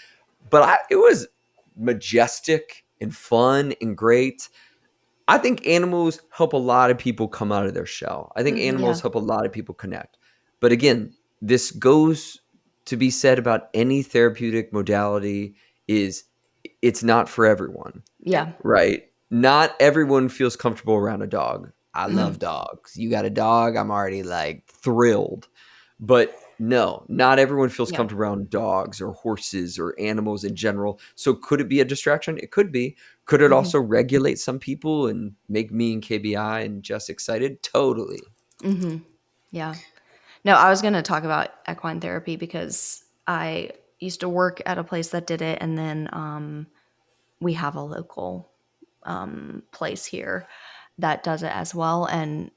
But it was majestic and fun and great. I think animals help a lot of people come out of their shell. I think animals help a lot of people connect. But again, this goes to be said about any therapeutic modality is it's not for everyone. Yeah. Right? Not everyone feels comfortable around a dog. I love dogs. You got a dog, I'm already thrilled. But no, not everyone feels comfortable around dogs or horses or animals in general. So could it be a distraction? It could be. Could it also regulate some people and make me and KBI and Jess excited? Totally. Mm-hmm. Yeah. No, I was going to talk about equine therapy because I used to work at a place that did it, and then we have a local place here that does it as well. And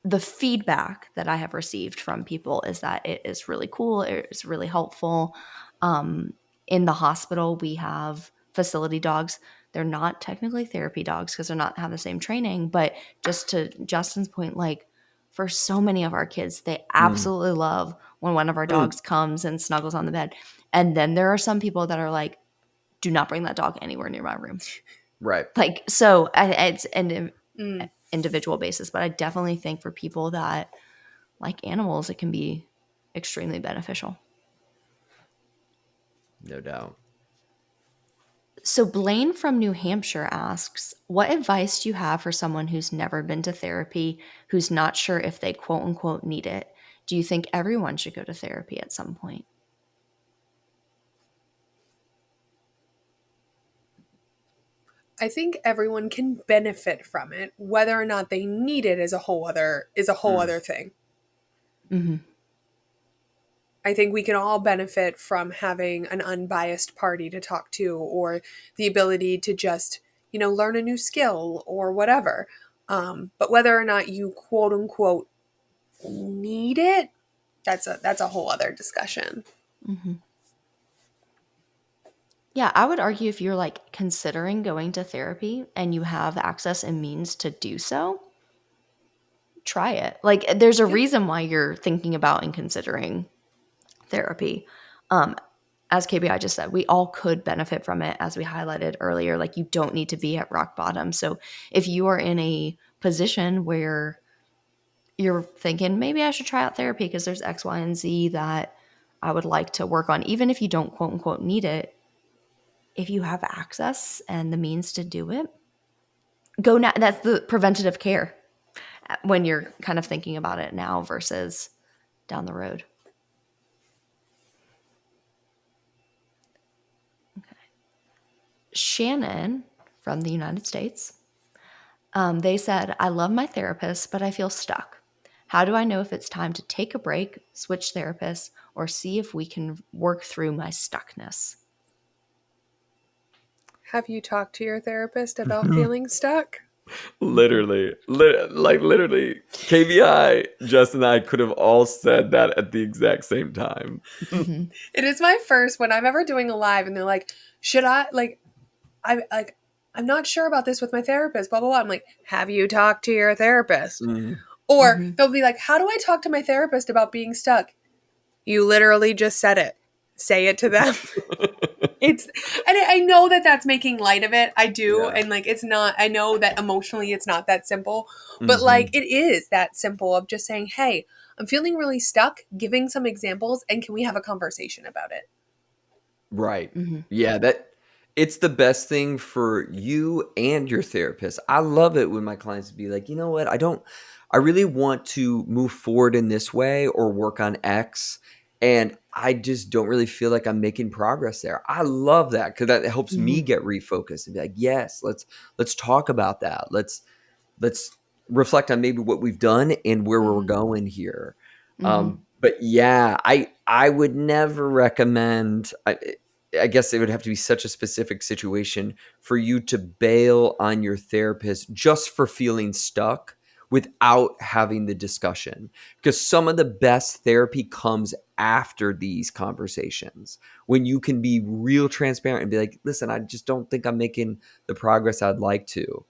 the feedback that I have received from people is that it is really cool. It's really helpful. In the hospital, we have facility dogs. They're not technically therapy dogs because they're not have the same training. But just to Justin's point, for so many of our kids, they absolutely love when one of our dogs comes and snuggles on the bed. And then there are some people that are do not bring that dog anywhere near my room. Right. So it's an individual basis, but I definitely think for people that like animals, it can be extremely beneficial. No doubt. So Blaine from New Hampshire asks, what advice do you have for someone who's never been to therapy, who's not sure if they quote unquote need it? Do you think everyone should go to therapy at some point? I think everyone can benefit from it. Whether or not they need it is a whole other thing. Mm-hmm. I think we can all benefit from having an unbiased party to talk to, or the ability to just, learn a new skill or whatever. But whether or not you quote unquote need it, that's a whole other discussion. Mm-hmm. Yeah, I would argue if you're like considering going to therapy and you have access and means to do so, try it. Like there's a reason why you're thinking about and considering therapy. As KBI just said, we all could benefit from it, as we highlighted earlier. Like you don't need to be at rock bottom. So if you are in a position where you're thinking maybe I should try out therapy because there's X, Y, and Z that I would like to work on, even if you don't quote unquote need it, if you have access and the means to do it, go now. That's the preventative care when you're kind of thinking about it now versus down the road. Okay. Shannon from the United States, they said, I love my therapist, but I feel stuck. How do I know if it's time to take a break, switch therapists, or see if we can work through my stuckness? Have you talked to your therapist about feeling stuck? Literally, KBI, Justin and I could have all said that at the exact same time. Mm-hmm. It is my first when I'm ever doing a live and they're like, should I, I'm not sure about this with my therapist, blah, blah, blah. I'm like, have you talked to your therapist? Mm. Or they'll be like, how do I talk to my therapist about being stuck? You literally just said it. Say it to them. And I know that that's making light of it. I do. Yeah. And it's not, I know that emotionally it's not that simple, but it is that simple of just saying, hey, I'm feeling really stuck, giving some examples, and can we have a conversation about it? Right. Mm-hmm. Yeah, it's the best thing for you and your therapist. I love it when my clients be like, you know what, I really want to move forward in this way or work on X, and I just don't really feel like I'm making progress there. I love that because that helps me get refocused and be like, yes, let's talk about that. Let's reflect on maybe what we've done and where we're going here. But yeah, I would never recommend. I guess it would have to be such a specific situation for you to bail on your therapist just for feeling stuck without having the discussion. Because some of the best therapy comes after these conversations when you can be real transparent and be like, listen, I just don't think I'm making the progress I'd like to.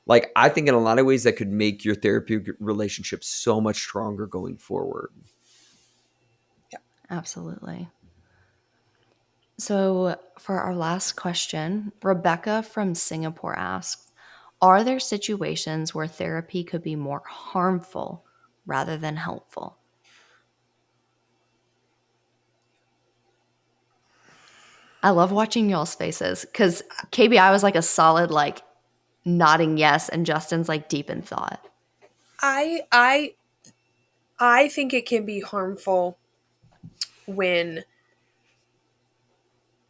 Like, I think in a lot of ways that could make your therapeutic relationship so much stronger going forward. Yeah, absolutely. So for our last question, Rebecca from Singapore asks, are there situations where therapy could be more harmful rather than helpful? I love watching y'all's faces because KBI was like a solid nodding yes, and Justin's deep in thought. I think it can be harmful when,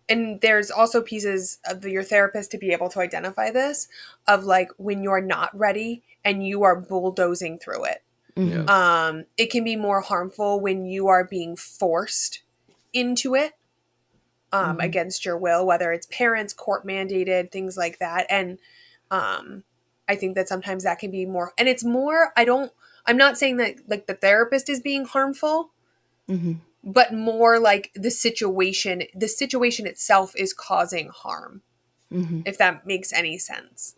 and there's also pieces of your therapist to be able to identify this, of when you're not ready and you are bulldozing through it. Mm-hmm. It can be more harmful when you are being forced into it against your will, whether it's parents, court mandated, things like that. And I think that sometimes that can be more, and it's more, I'm not saying that the therapist is being harmful, but more the situation itself is causing harm, if that makes any sense.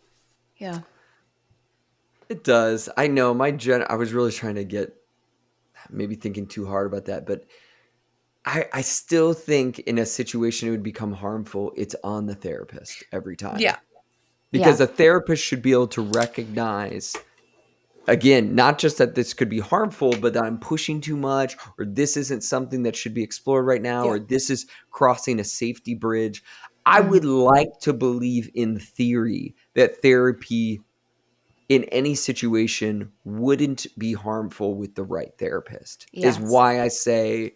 Yeah. It does. I know I was really trying to get, maybe thinking too hard about that, but I still think in a situation it would become harmful, it's on the therapist every time. Yeah. Because a therapist should be able to recognize, again, not just that this could be harmful, but that I'm pushing too much, or this isn't something that should be explored right now, or this is crossing a safety bridge. I would like to believe in theory that therapy in any situation wouldn't be harmful with the right therapist. Is why I say,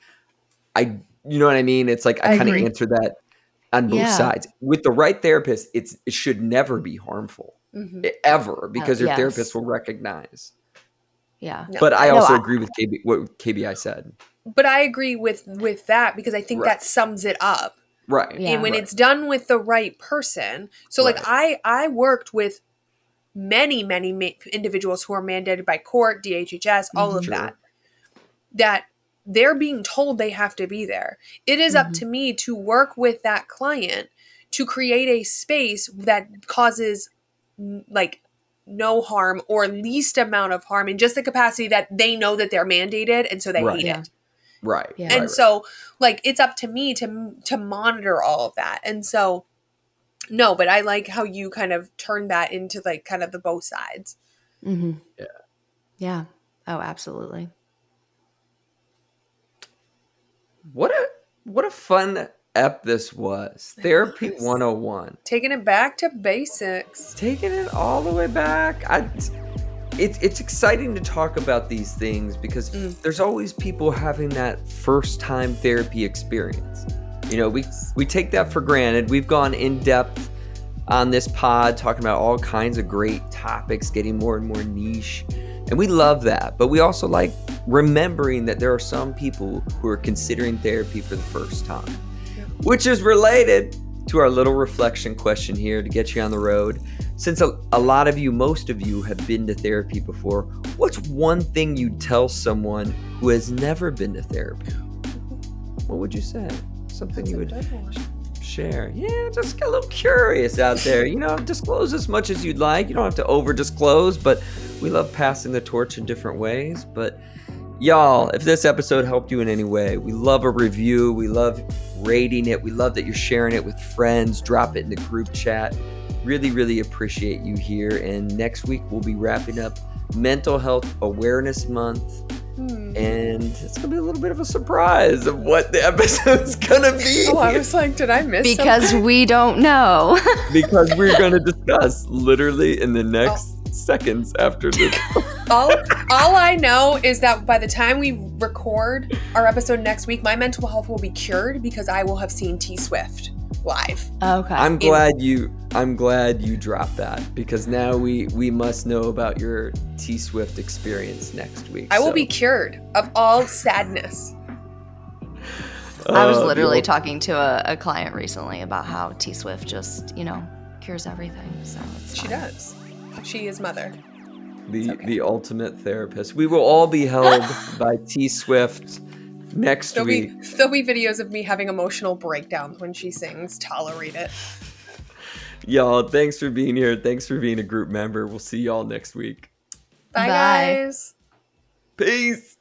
you know what I mean? It's I kind of answer that on both sides. With the right therapist, it should never be harmful, ever, because your therapist will recognize. Yeah. No, but I also agree with what KBI said. But I agree with that, because I think that sums it up. Right. And when it's done with the right person. So like I worked with many individuals who are mandated by court, DHHS, all of that they're being told they have to be there. It is up to me to work with that client to create a space that causes like no harm or least amount of harm in just the capacity that they know that they're mandated, and so they hate it. Right. Yeah. And so like it's up to me to monitor all of that. And so no, but I like how you kind of turned that into like kind of the both sides. Yeah. Oh, absolutely. What a fun ep this was. Therapy 101. Taking it back to basics. Taking it all the way back. It's exciting to talk about these things because there's always people having that first time therapy experience. You know, we take that for granted. We've gone in depth on this pod talking about all kinds of great topics, getting more and more niche. And we love that. But we also like remembering that there are some people who are considering therapy for the first time, which is related to our little reflection question here to get you on the road. Since a lot of you, most of you have been to therapy before, what's one thing you'd tell someone who has never been to therapy? What would you say? Something you would share. Yeah, just get a little curious out there. You know, disclose as much as you'd like. You don't have to over disclose, but we love passing the torch in different ways. But y'all, if this episode helped you in any way, we love a review. We love rating it. We love that you're sharing it with friends. Drop it in the group chat. Really, really appreciate you here. And next week, we'll be wrapping up Mental Health Awareness Month. And it's going to be a little bit of a surprise of what the episode's going to be. Oh, I was like, did I miss Because something? we don't know. Because we're going to discuss literally in the next seconds after this. All I know is that by the time we record our episode next week, my mental health will be cured because I will have seen T Swift live. Okay. I'm glad you dropped that, because now we must know about your T Swift experience next week. I will be cured of all sadness. I was literally talking to a client recently about how T Swift just, cures everything. So She does. She is mother. The ultimate therapist. We will all be held by T Swift next week. There'll be videos of me having emotional breakdowns when she sings Tolerate It. Y'all, thanks for being here. Thanks for being a group member. We'll see y'all next week. Bye. Guys. Peace.